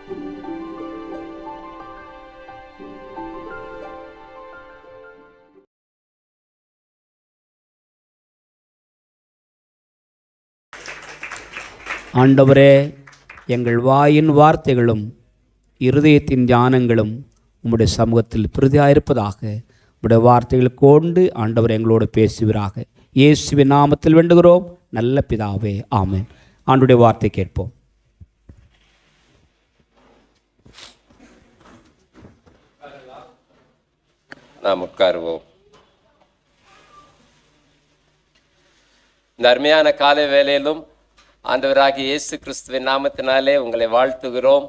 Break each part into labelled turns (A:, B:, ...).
A: ஆண்டவரே, எங்கள் வாயின் வார்த்தைகளும் இருதயத்தின் தியானங்களும் உம்முடைய சமூகத்தில் பிரதியாயிருப்பதாக. உம்முடைய வார்த்தைகளை கொண்டு ஆண்டவர் எங்களோடு பேசுவீராக. இயேசுவின் நாமத்தில் வேண்டுகிறோம் நல்ல பிதாவே, ஆமென். ஆண்டுடைய வார்த்தை கேட்போம்.
B: நாம் உட்காருவோம். இந்த அருமையான காலை வேளையிலும் ஆண்டவராகிய இயேசு கிறிஸ்துவின் நாமத்தினாலே உங்களை வாழ்த்துகிறோம்.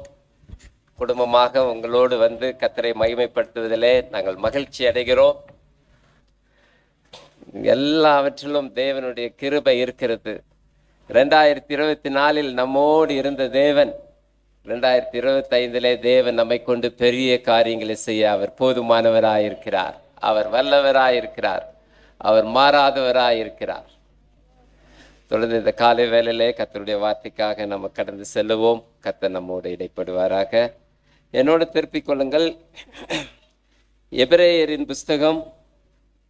B: குடும்பமாக உங்களோடு வந்து கர்த்தரை மகிமைப்படுத்துவதிலே நாங்கள் மகிழ்ச்சி அடைகிறோம். எல்லாவற்றிலும் தேவனுடைய கிருபை இருக்கிறது. 2024 நம்மோடு இருந்த தேவன் 2025 தேவன் நம்மை கொண்டு பெரிய காரியங்களை செய்ய அவர் போதுமானவராயிருக்கிறார். அவர் வல்லவராயிருக்கிறார். அவர் மாறாதவராயிருக்கிறார். தொடர்ந்து இந்த காலை வேளையிலே கர்த்தருடைய வார்த்தைக்காக நம்ம கடந்து செல்லுவோம். கர்த்தர் நம்மோடு இடைப்படுவாராக. என்னோடு திருப்பிக் கொள்ளுங்கள். எபிரேயரின் புஸ்தகம்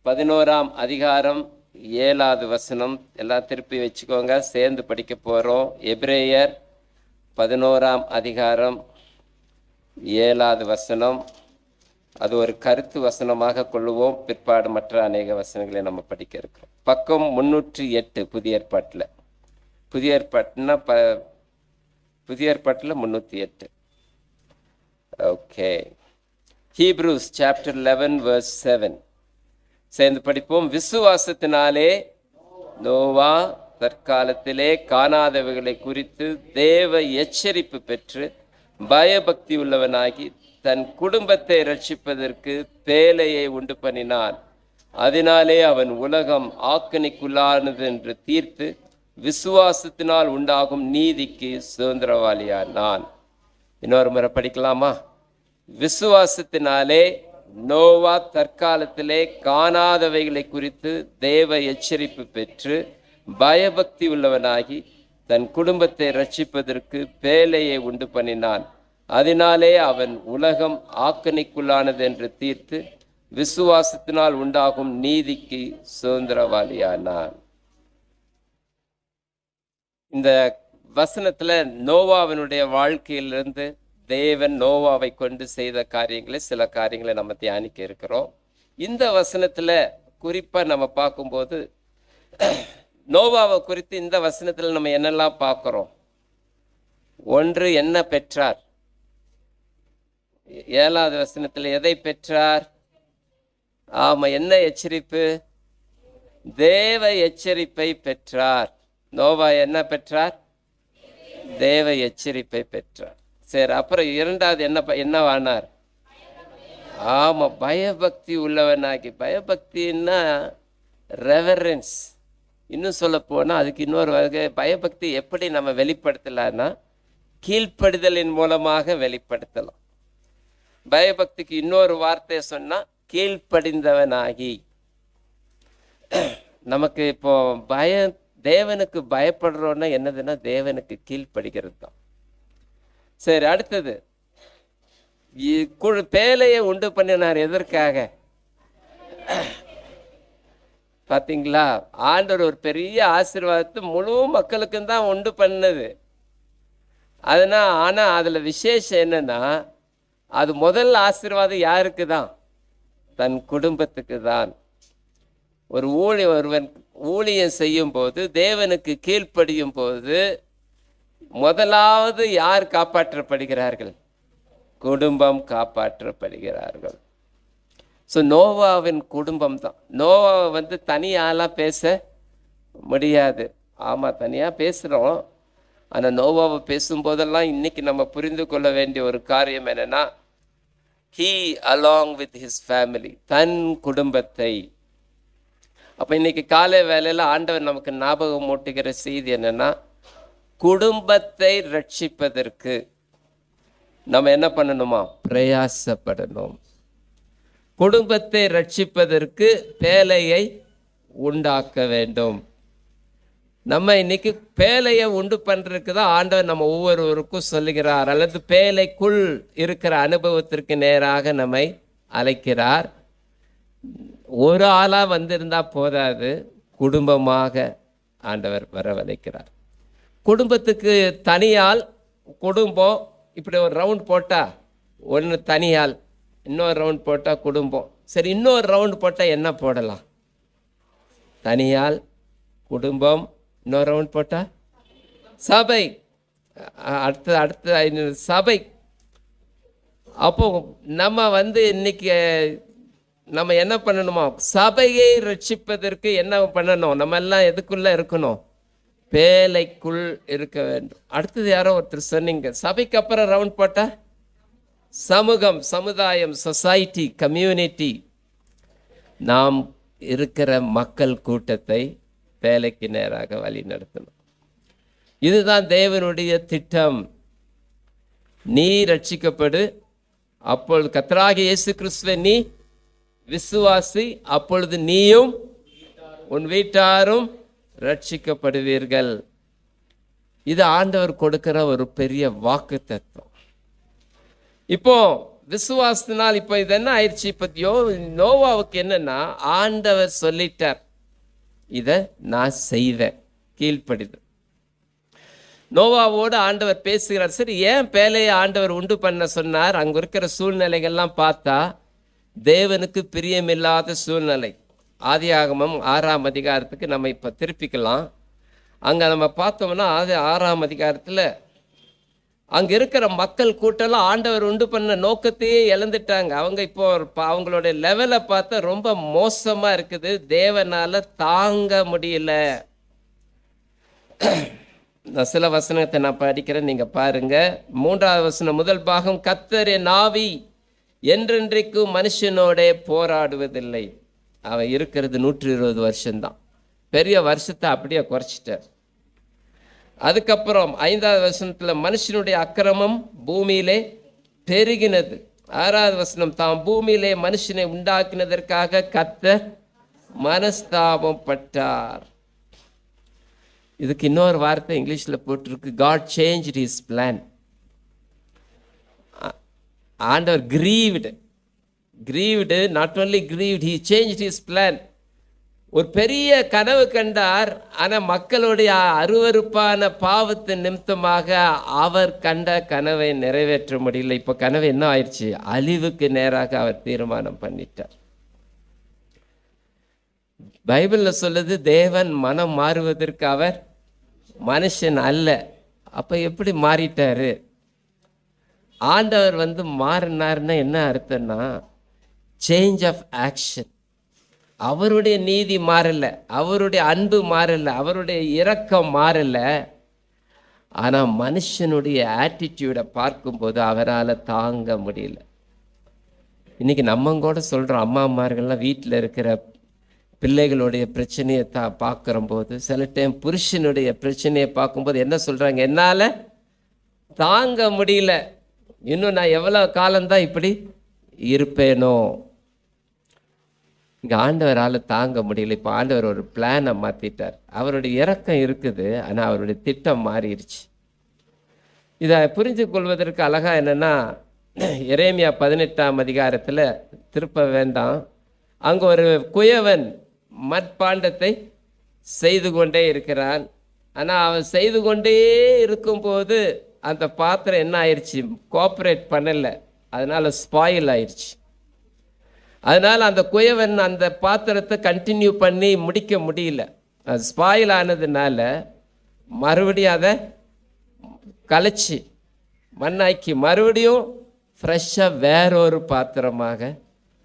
B: 11ஆம் அதிகாரம் 7வது வசனம். எல்லாம் திருப்பி வச்சுக்கோங்க, சேர்ந்து படிக்க போகிறோம். எபிரேயர் 11ஆம் அதிகாரம் 7வது வசனம். அது ஒரு கருத்து வசனமாக கொள்ளுவோம். பிற்பாடு மற்ற அநேக வசனங்களை நம்ம படிக்க இருக்கிறோம். பக்கம் 308 புதிய ஏற்பாட்டில். புதிய ஏற்பாட்டுனா புதிய ஏற்பாட்டில் 308. ஓகே. ஹீப்ரூஸ் சாப்டர் 11 verse 7 சேர்ந்து படிப்போம். விசுவாசத்தினாலே நோவா தற்காலத்திலே காணாதவைகளை குறித்து தேவ எச்சரிப்பு பெற்று பயபக்தி உள்ளவனாகி தன் குடும்பத்தை ரட்சிப்பதற்கு பேழையை உண்டு பண்ணினான். அதனாலே அவன் உலகம் ஆக்கணிக்குள்ளானது என்று தீர்த்து விசுவாசத்தினால் உண்டாகும் நீதிக்கு சுதந்திரவாளியானான். இன்னொரு முறை படிக்கலாமா? விசுவாசத்தினாலே நோவா தற்காலத்திலே காணாதவைகளை குறித்து தேவ எச்சரிப்பு பெற்று பயபக்தி உள்ளவனாகி தன் குடும்பத்தை ரட்சிப்பதற்கு பேழையை உண்டு பண்ணினான். அதனாலே அவன் உலகம் ஆக்கணிக்குள்ளானது என்று தீர்த்து விசுவாசத்தினால் உண்டாகும் நீதிக்கு சுதந்திரவாளியானான். இந்த வசனத்துல நோவாவினுடைய வாழ்க்கையிலிருந்து தேவன் நோவாவை கொண்டு செய்த காரியங்களை, சில காரியங்களை நம்ம தியானிக்க இருக்கிறோம். இந்த வசனத்துல குறிப்பா நம்ம பார்க்கும்போது நோவாவை குறித்து இந்த வசனத்துல நம்ம என்னெல்லாம் பார்க்கிறோம்? ஒன்று, என்ன பெற்றார்? 7வது வசனத்தில் எதை பெற்றார்? ஆமா, என்ன எச்சரிப்பு? தேவ எச்சரிப்பை பெற்றார். நோவா என்ன பெற்றார்? தேவ எச்சரிப்பை பெற்றார். சரி, அப்புறம் 2வது என்னவானார்? ஆமா, பயபக்தி உள்ளவனாகி. பயபக்தின்னா ரெவரன்ஸ். இன்னும் சொல்ல போனா அதுக்கு இன்னொரு வகை. பயபக்தி எப்படி நம்ம வெளிப்படுத்தலாம்னா கீழ்ப்படிதலின் மூலமாக வெளிப்படுத்தலாம். பயபக்திக்கு இன்னொரு வார்த்தையை சொன்னா கீழ்ப்படிந்தவனாகி. நமக்கு இப்போ தேவனுக்கு பயப்படுறோன்னா என்னதுன்னா தேவனுக்கு கீழ்ப்படுகிறது தான். சரி, அடுத்தது பேழையை உண்டு பண்ணினார். எதற்காக பார்த்தீங்களா? ஆண்டவர் ஒரு பெரிய ஆசீர்வாதத்தை முழு மக்களுக்கும் தான் உண்டு பண்ணது. ஆனால் அதில் விசேஷம் என்னன்னா, அது முதல் ஆசீர்வாதம் யாருக்கு தான்? தன் குடும்பத்துக்கு தான். ஒருவன் ஊழியம் செய்யும் போது, தேவனுக்கு கீழ்ப்படியும் போது முதலாவது யார் காப்பாற்றப்படுகிறார்கள்? குடும்பம் காப்பாற்றப்படுகிறார்கள். ஸோ நோவாவின் குடும்பம் தான். நோவாவை தனியாலாம் பேச முடியாது. ஆமாம், தனியாக பேசுகிறோம். ஆனால் நோவாவை பேசும்போதெல்லாம் இன்னைக்கு நம்ம புரிந்து கொள்ள வேண்டிய ஒரு காரியம் என்னன்னா, he along with his family, தன் குடும்பத்தை. அப்போ இன்னைக்கு காலை வேளையில் ஆண்டவர் நமக்கு ஞாபகம் மூட்டுகிற செய்தி என்னன்னா, குடும்பத்தை ரட்சிப்பதற்கு நம்ம என்ன பண்ணணுமா? பிரயாசப்படணும். குடும்பத்தை ரட்சிப்பதற்கு பேழையை உண்டாக்க வேண்டும். நம்ம இன்னைக்கு பேழையை உண்டு பண்ணுறதுக்கு தான் ஆண்டவர் நம்ம ஒவ்வொருவருக்கும் சொல்லுகிறார், அல்லது பேழைக்குள் இருக்கிற அனுபவத்திற்கு நேராக நம்மை அழைக்கிறார். ஒரு ஆளாக வந்திருந்தா போதாது, குடும்பமாக ஆண்டவர் வரவழைக்கிறார். குடும்பத்துக்கு தனியால் குடும்பம் இப்படி ஒரு ரவுண்ட் போட்டால் ஒன்று தனியால், இன்னொரு ரவுண்ட் போட்டால் குடும்பம். சரி, இன்னொரு ரவுண்ட் போட்டால் என்ன போடலாம்? தனியால், குடும்பம், இன்னொரு ரவுண்ட் போட்டால் சபை, அடுத்து சபை. அப்போ நம்ம இன்னைக்கு நம்ம என்ன பண்ணணுமா? சபையை ரட்சிப்பதற்கு என்ன பண்ணணும்? நம்ம எல்லாம் எதுக்குள்ள இருக்கணும்? பேழைக்குள் இருக்க வேண்டும். அடுத்தது யாரோ ஒருத்தர் சொன்னீங்க, சபைக்கு அப்புறம் ரவுண்ட் போட்டா சமூகம், சமுதாயம், சொசைட்டி, கம்யூனிட்டி. நாம் இருக்கிற மக்கள் கூட்டத்தை பேழைக்கு நேராக வழி நடத்தணும். இதுதான் தேவனுடைய திட்டம். நீ ரட்சிக்கப்படு, அப்பொழுது கர்த்தராகிய இயேசு கிறிஸ்துவை நீ விசுவாசி, அப்பொழுது நீயும் உன் வீட்டாரும் ரட்சிக்கப்படுவீர்கள். இது ஆண்டவர் கொடுக்கிற ஒரு பெரிய வாக்கு தத்துவம். இப்போ விசுவாசத்தினால் இப்போ இது என்ன ஆயிடுச்சு? இப்போ நோவாவுக்கு என்னன்னா, ஆண்டவர் சொல்லிட்டார், இதை நான் செய்வேன், கீழ்ப்படிது. நோவாவோடு ஆண்டவர் பேசுகிறார். சரி, ஏன் பேழையை ஆண்டவர் உண்டு பண்ண சொன்னார்? அங்கே இருக்கிற சூழ்நிலைகள்லாம் பார்த்தா தேவனுக்கு பிரியமில்லாத சூழ்நிலை. ஆதியாகமம் 6ஆம் அதிகாரத்துக்கு நம்ம இப்போ திருப்பிக்கலாம். அங்கே நம்ம பார்த்தோம்னா 6ஆம் அதிகாரத்தில் அங்கே இருக்கிற மக்கள் கூட்டம்லாம் ஆண்டவர் உண்டு பண்ண நோக்கத்தையே இழந்துட்டாங்க. அவங்க இப்போ அவங்களுடைய லெவலை பார்த்தா ரொம்ப மோசமாக இருக்குது. தேவனால் தாங்க முடியல. சில வசனத்தை நான் படிக்கிறேன், நீங்கள் பாருங்க. 3வது வசனம் முதல் பாகம், கர்த்தர் என் ஆவி என்றென்றைக்கும் மனுஷனோட போராடுவதில்லை. அவன் இருக்கிறது 120 வருஷம்தான். பெரிய வருஷத்தை அப்படியே குறைச்சிட்டார். அதுக்கப்புறம் 5வது வசனத்தில் மனுஷனுடைய அக்கிரமம் பூமியிலே பெருகினது. 6வது வசனம், தாம் பூமியிலே மனுஷனை உண்டாக்கினதற்காக கர்த்தர் மனஸ்தாபம் பட்டார். இதுக்கு இன்னொரு வார்த்தை இங்கிலீஷில் போட்டிருக்கு, God changed his plan. ஆண்டவர் grieved, not only grieved, he changed his plan. ஒரு பெரிய கனவு கண்டார். ஆனால் மக்களுடைய அருவருப்பான பாவத்தின் நிமித்தமாக அவர் கண்ட கனவை நிறைவேற்ற முடியல. இப்போ கனவு என்ன ஆயிடுச்சு? அழிவுக்கு நேராக அவர் தீர்மானம் பண்ணிட்டார். பைபிளில் சொல்லுது, தேவன் மனம் மாறுவதற்கு அவர் மனுஷன் அல்ல. அப்போ எப்படி மாறிட்டாரு? ஆண்டவர் மாறினார்னா என்ன அர்த்தம்னா, சேஞ்ச் ஆஃப் ஆக்ஷன். அவருடைய நீதி மாறல, அவருடைய அன்பு மாறல, அவருடைய இரக்கம் மாறல. ஆனால் மனுஷனுடைய ஆட்டிடியூடை பார்க்கும்போது அவரால் தாங்க முடியல. இன்னைக்கு நம்ம கூட சொல்கிறோம், அம்மாமார்கள்லாம் வீட்டில் இருக்கிற பிள்ளைகளுடைய பிரச்சனையை பார்க்குற போது, சில டைம் புருஷனுடைய பிரச்சனையை பார்க்கும்போது என்ன சொல்கிறாங்க? என்னால் தாங்க முடியல, இன்னும் நான் எவ்வளோ காலம்தான் இப்படி இருப்பேனோ. இங்கே ஆண்டவரால் தாங்க முடியல. இப்போ ஆண்டவர் ஒரு பிளானை மாற்றிட்டார். அவருடைய இரக்கம் இருக்குது, ஆனால் அவருடைய திட்டம் மாறிடுச்சு. இதை புரிஞ்சு கொள்வதற்கு அழகாக என்னென்னா, எரேமியா 18ஆம் அதிகாரத்தில் திருப்ப வேண்டாம். அங்கே ஒரு குயவன் மட்பாண்டத்தை செய்து கொண்டே இருக்கிறான். ஆனால் அவன் செய்து கொண்டே இருக்கும்போது அந்த பாத்திரம் என்ன ஆயிடுச்சு? கோஆப்ரேட் பண்ணலை, அதனால் ஸ்பாயில் ஆயிடுச்சு. அதனால் அந்த குயவன் அந்த பாத்திரத்தை கண்டினியூ பண்ணி முடிக்க முடியல. அது ஸ்பாயில் ஆனதுனால மறுபடியும் அதை கலைச்சி மண்ணாக்கி மறுபடியும் ஃப்ரெஷ்ஷாக வேறொரு பாத்திரமாக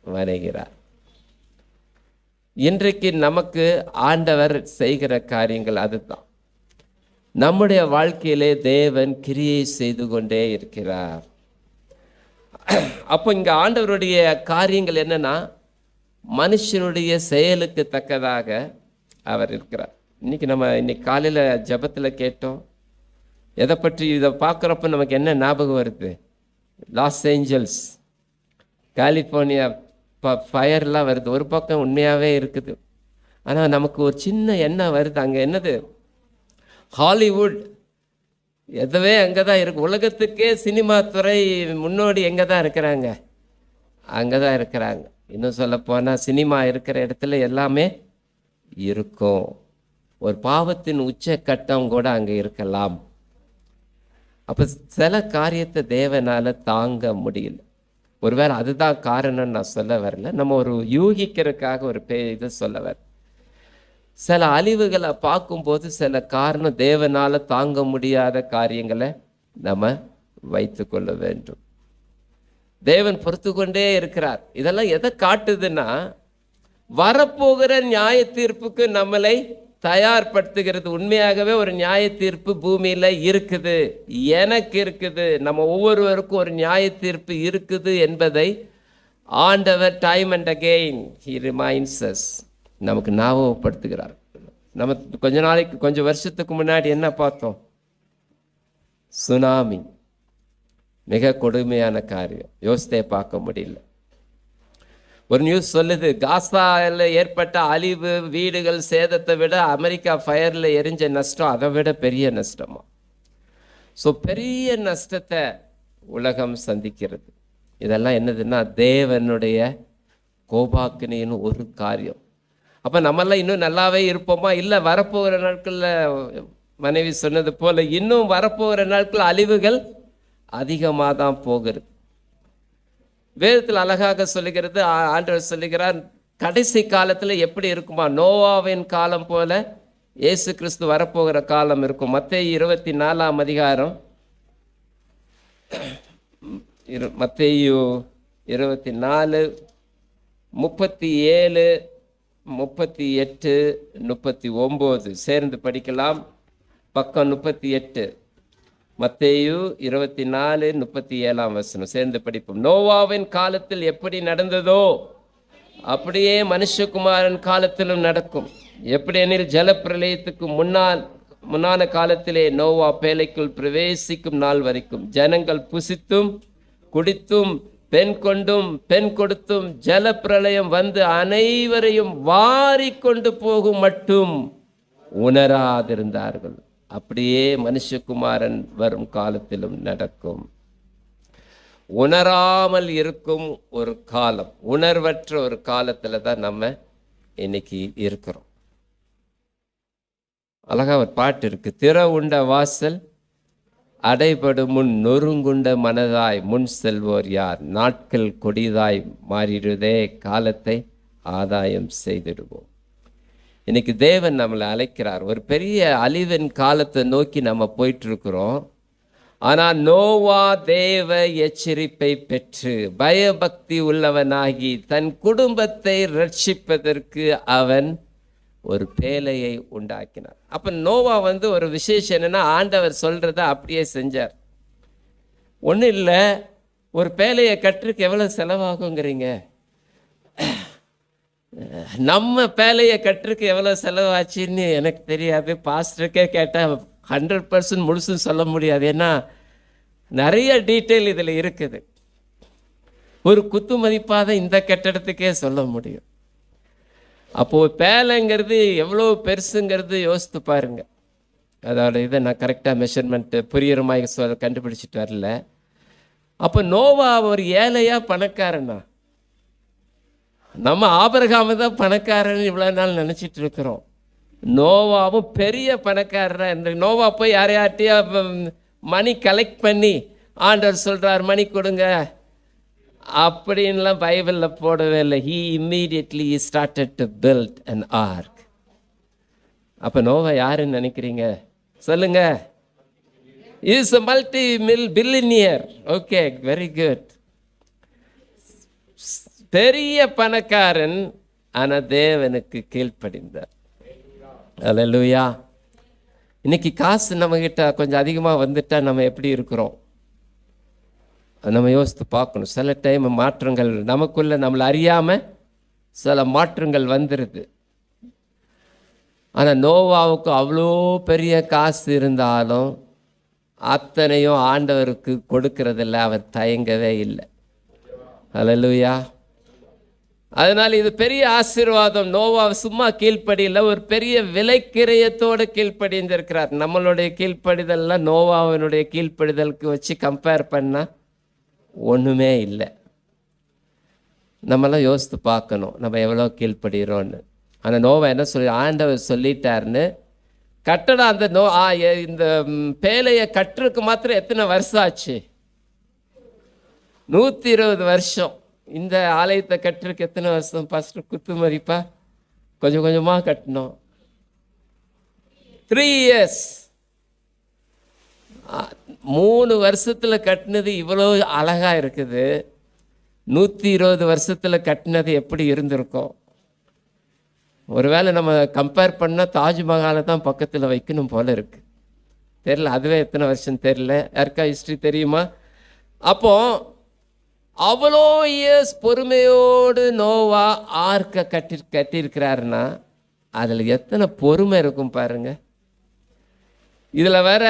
B: வரைகிறார். இன்றைக்கு நமக்கு ஆண்டவர் செய்கிற காரியங்கள் அதுதான். நம்முடைய வாழ்க்கையிலே தேவன் கிரியை செய்து கொண்டே இருக்கிறார். அப்போ இங்கே ஆண்டவருடைய காரியங்கள் என்னன்னா, மனுஷனுடைய செயலுக்கு தக்கதாக அவர் இருக்கிறார். இன்னைக்கு காலையில் ஜபத்தில் கேட்டோம். எதை பற்றி இதை பார்க்குறப்ப நமக்கு என்ன ஞாபகம் வருது? லாஸ் ஏஞ்சல்ஸ், கலிஃபோர்னியா ஃபயர்லாம் வருது. ஒரு பக்கம் உண்மையாகவே இருக்குது, ஆனால் நமக்கு ஒரு சின்ன எண்ணம் வருது. அங்கே என்னது? ஹாலிவுட் எதுவே அங்கே தான் இருக்கு. உலகத்துக்கே சினிமா துறை முன்னோடி எங்கே தான் இருக்கிறாங்க? அங்கே தான் இருக்கிறாங்க. இன்னும் சொல்ல போனால் சினிமா இருக்கிற இடத்துல எல்லாமே இருக்கும். ஒரு பாவத்தின் உச்சக்கட்டம் கூட அங்கே இருக்கலாம். அப்போ சில காரியத்தை தேவனால் தாங்க முடியல. ஒருவேளை அதுதான் காரணம்னு நான் சொல்ல வரல, நம்ம ஒரு யூகிக்கிறதுக்காக ஒரு இதை சொல்ல வர. சில அழிவுகளை பார்க்கும்போது சில காரணம் தேவனால் தாங்க முடியாத காரியங்களை நம்ம வைத்து கொள்ள வேண்டும். தேவன் பொறுத்து கொண்டே இருக்கிறார். இதெல்லாம் எதை காட்டுதுன்னா, வரப்போகிற நியாய தீர்ப்புக்கு நம்மளை தயார்படுத்துகிறது. உண்மையாகவே ஒரு நியாய தீர்ப்பு பூமியில் இருக்குது, எனக்கு இருக்குது, நம்ம ஒவ்வொருவருக்கும் ஒரு நியாய தீர்ப்பு இருக்குது என்பதை ஆண்டவர் time and again he reminds as, நமக்கு ஞாபகப்படுத்துகிறார். நம்ம கொஞ்சம் வருஷத்துக்கு முன்னாடி என்ன பார்த்தோம்? சுனாமி. மிக கொடுமையான காரியம், யோசித்தே பார்க்க முடியல. ஒரு நியூஸ் சொல்லுது, காசாவில் ஏற்பட்ட அழிவு, வீடுகள் சேதத்தை விட அமெரிக்கா ஃபயரில் எரிஞ்ச நஷ்டம் அதை விட பெரிய நஷ்டமா. ஸோ பெரிய நஷ்டத்தை உலகம் சந்திக்கிறது. இதெல்லாம் என்னதுன்னா தேவனுடைய கோபாக்கினின்னு ஒரு காரியம். அப்போ நம்மெல்லாம் இன்னும் நல்லாவே இருப்போமா? இல்லை, வரப்போகிற நாட்களில் மனைவி சொன்னது போல் இன்னும் வரப்போகிற நாட்கள் அழிவுகள் அதிகமாக தான் போகிறது. வேதத்தில் அழகாக சொல்லுகிறது, ஆண்டவர் சொல்லுகிறார், கடைசி காலத்தில் எப்படி இருக்குமா? நோவாவின் காலம் போல இயேசு கிறிஸ்து வரப்போகிற காலம் இருக்கும். மத்தேயு 24ஆம் அதிகாரம், மத்தேயு 24, 37, 38, 39 சேர்ந்து படிக்கலாம். பக்கம் 38, மத்தேயு 24, 37 சேர்ந்து படிப்போம். நோவாவின் காலத்தில் எப்படி நடந்ததோ அப்படியே மனுஷகுமாரன் காலத்திலும் நடக்கும். எப்படி எனில், ஜலப்பிரளயத்துக்கு முன்னான காலத்திலே நோவா பேழைக்குள் பிரவேசிக்கும் நாள் வரைக்கும் ஜனங்கள் புசித்தும் குடித்தும் பெண் கொண்டும் பெண் கொடுத்தும் ஜலப்பிரளயம் வந்து அனைவரையும் வாரி கொண்டு போகும் மட்டும் உணராதிருந்தார்கள். அப்படியே மனுஷகுமாரன் வரும் காலத்திலும் நடக்கும். உணராமல் இருக்கும் ஒரு காலம், உணர்வற்ற ஒரு காலத்துல தான் நம்ம இன்னைக்கு இருக்கிறோம். அழகா ஒரு பாட்டு இருக்கு, திற உண்ட வாசல் அடைபடும் முன் நொறுங்குண்ட மனதாய் முன் செல்வோர் யார், நாட்கள் கொடிதாய் மாறிடுதே காலத்தை ஆதாயம் செய்திடுவோம். இன்னைக்கு தேவன் நம்மளை அழைக்கிறார். ஒரு பெரிய அழிவின் காலத்தை நோக்கி நம்ம போயிட்டு இருக்கிறோம். ஆனால் நோவா தேவ எச்சரிப்பை பெற்று பயபக்தி உள்ளவனாகி தன் குடும்பத்தை ரட்சிப்பதற்கு அவன் ஒரு பேழையை உண்டாக்கினார். அப்போ நோவா ஒரு விசேஷம் என்னன்னா, ஆண்டவர் சொல்றத அப்படியே செஞ்சார். ஒன்றும் இல்லை, ஒரு பேழையை கட்டுறதுக்கு எவ்வளோ செலவாகுங்கிறீங்க? நம்ம பேழையை கட்டுறதுக்கு எவ்வளோ செலவாச்சுன்னு எனக்கு தெரியாது. பாஸ்டருக்கே கேட்டால் 100% முழுசும் சொல்ல முடியாது. ஏன்னா நிறைய டீட்டெயில் இதில் இருக்குது. ஒரு குத்து மதிப்பாக இந்த கட்டடத்துக்கே சொல்ல முடியும். அப்போது பேழைங்கிறது எவ்வளோ பெருசுங்கிறது யோசித்து பாருங்க. அதோட இதை நான் கரெக்டாக மெஷர்மெண்ட்டு புரியுற மாதிரி கண்டுபிடிச்சிட்டு வரல. அப்போ நோவா ஒரு ஏழையா பணக்காரனா? நம்ம ஆபிரகாம தான் பணக்காரன் இவ்வளோ நாள் நினச்சிட்டு இருக்கிறோம். நோவாவும் பெரிய பணக்காரரா இருந்த நோவா போய் யாரையாட்டியா மணி கலெக்ட் பண்ணி ஆண்டவர் சொல்கிறார் மணி கொடுங்க அப்படின்லாம் பைபிளில் போடவே இல்லை. he immediately started to build an ark. அப்போ நோவா யாருன்னு நினைக்கிறீங்க? சொல்லுங்க. is a multi-billionaire. okay, very good. பெரிய பணக்காரன், ஆனால் தேவனுக்கு கீழ்ப்படிந்தார். அல்லேலூயா. இன்னைக்கு காசு நம்மகிட்ட கொஞ்சம் அதிகமாக வந்துட்டா நம்ம எப்படி இருக்கிறோம்? நம்ம யோசித்து பார்க்கணும். சில டைம் மாற்றங்கள் நமக்குள்ள நம்மளை அறியாமல் சில மாற்றங்கள் வந்துடுது. ஆனால் நோவாவுக்கு அவ்வளோ பெரிய காசு இருந்தாலும் அத்தனையும் ஆண்டவருக்கு கொடுக்கறதில்ல. அவர் தயங்கவே இல்லை. அல்லேலூயா. அதனால் இது பெரிய ஆசீர்வாதம். நோவா சும்மா கீழ்ப்படியில் ஒரு பெரிய விலைக்கிரயத்தோடு கீழ்ப்படிந்திருக்கிறார். நம்மளுடைய கீழ்ப்படிதல்லாம் நோவாவினுடைய கீழ்ப்படிதலுக்கு வச்சு கம்பேர் பண்ணால் ஒன்றுமே இல்லை. நம்மளாம் யோசித்து பார்க்கணும் நம்ம எவ்வளோ கீழ்ப்படுகிறோன்னு. ஆனால் நோவா என்ன சொல்லி ஆண்டவர் சொல்லிட்டாருன்னு கட்டடம் அந்த இந்த பேழையை கட்டுறதுக்கு மாத்திரம் எத்தனை வருஷம் ஆச்சு? 120 வருஷம். இந்த ஆலயத்தை கட்டுறதுக்கு எத்தனை வருஷம்? பாஸ்டர் குத்து மதிப்பா கொஞ்சம் கொஞ்சமாக கட்டணும். 3 years. 3 வருஷத்தில் கட்டினது இவ்வளோ அழகாக இருக்குது. 120 வருஷத்தில் கட்டினது எப்படி இருந்திருக்கும்? ஒருவேளை நம்ம கம்பேர் பண்ணால் தாஜ்மஹாலை தான் பக்கத்தில் வைக்கணும் போல இருக்கு. தெரியல, அதுவே எத்தனை வருஷம் தெரியல. யாருக்கா ஹிஸ்ட்ரி தெரியுமா? அப்போ அவ்வளோ இயர்ஸ் பொறுமையோடு நோவா ஆர்க்க கட்டியிருக்கிறாருன்னா அதில் எத்தனை பொறுமை இருக்கும் பாருங்க. இதில் வேற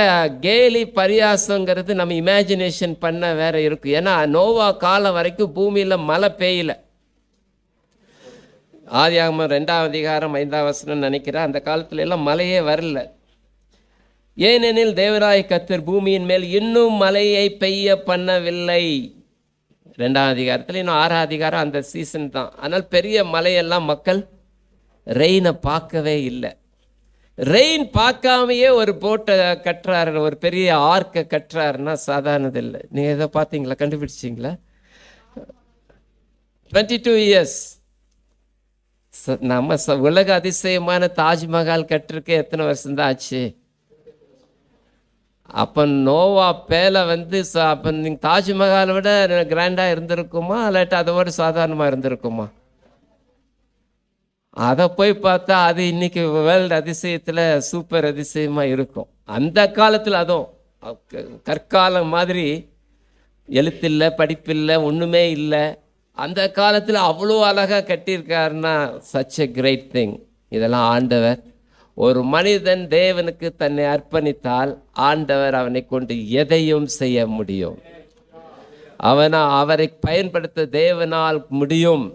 B: கேலி பரியாசங்கிறது நம்ம இமேஜினேஷன் பண்ண வேற இருக்கும். ஏன்னா நோவா காலம் வரைக்கும் பூமியில் மழை பெய்யல. ஆதியாகமம் 2ஆம் அதிகாரம் 5ஆம் வசனம் நினைக்கிறேன். அந்த காலத்துல எல்லாம் மழையே வரல. ஏனெனில் தேவராய கர்த்தர் பூமியின் மேல் இன்னும் மழையை பெய்ய பண்ணவில்லை. 2ஆம் அதிகாரத்தில் இன்னும் 6ஆம் அதிகாரம் அந்த சீசன் தான். ஆனால் பெரிய மழையெல்லாம் மக்கள் ரெயினை பார்க்கவே இல்லை. ரெயின் பார்க்காமையே ஒரு போட்டை கட்டுறாரு, ஒரு பெரிய ஆர்க்கை கட்டுறாருன்னா சாதாரணது இல்லை. நீங்கள் எதை பார்த்தீங்களா? கண்டுபிடிச்சிங்களா? 22 years. நம்ம உலக அதிசயமான தாஜ்மஹால் கட்டுறதுக்கு எத்தனை வருஷம்தான் ஆச்சு? அப்போ நோவா பேலை அப்போ நீங்கள் தாஜ்மஹாலை விட கிராண்டாக இருந்திருக்குமா இல்லாட்டி அதை விட சாதாரணமாக இருந்திருக்குமா? அதை போய் பார்த்தா அது இன்னைக்கு வேர்ல்டு அதிசயத்தில் சூப்பர் அதிசயமாக இருக்கும். அந்த காலத்தில் அதுவும் கற்காலம் மாதிரி எழுத்தில்லை, படிப்பில்லை, ஒன்றுமே இல்லை. அந்த காலத்தில் அவ்வளோ அழகாக கட்டியிருக்காருன்னா சச் எ கிரேட் திங். இதெல்லாம் ஆண்டவர், ஒரு மனிதன் தேவனுக்கு தன்னை அர்ப்பணித்தால் ஆண்டவர் அவனை கொண்டு எதையும் செய்ய முடியும். அவரை பயன்படுத்த தேவனால் முடியும்.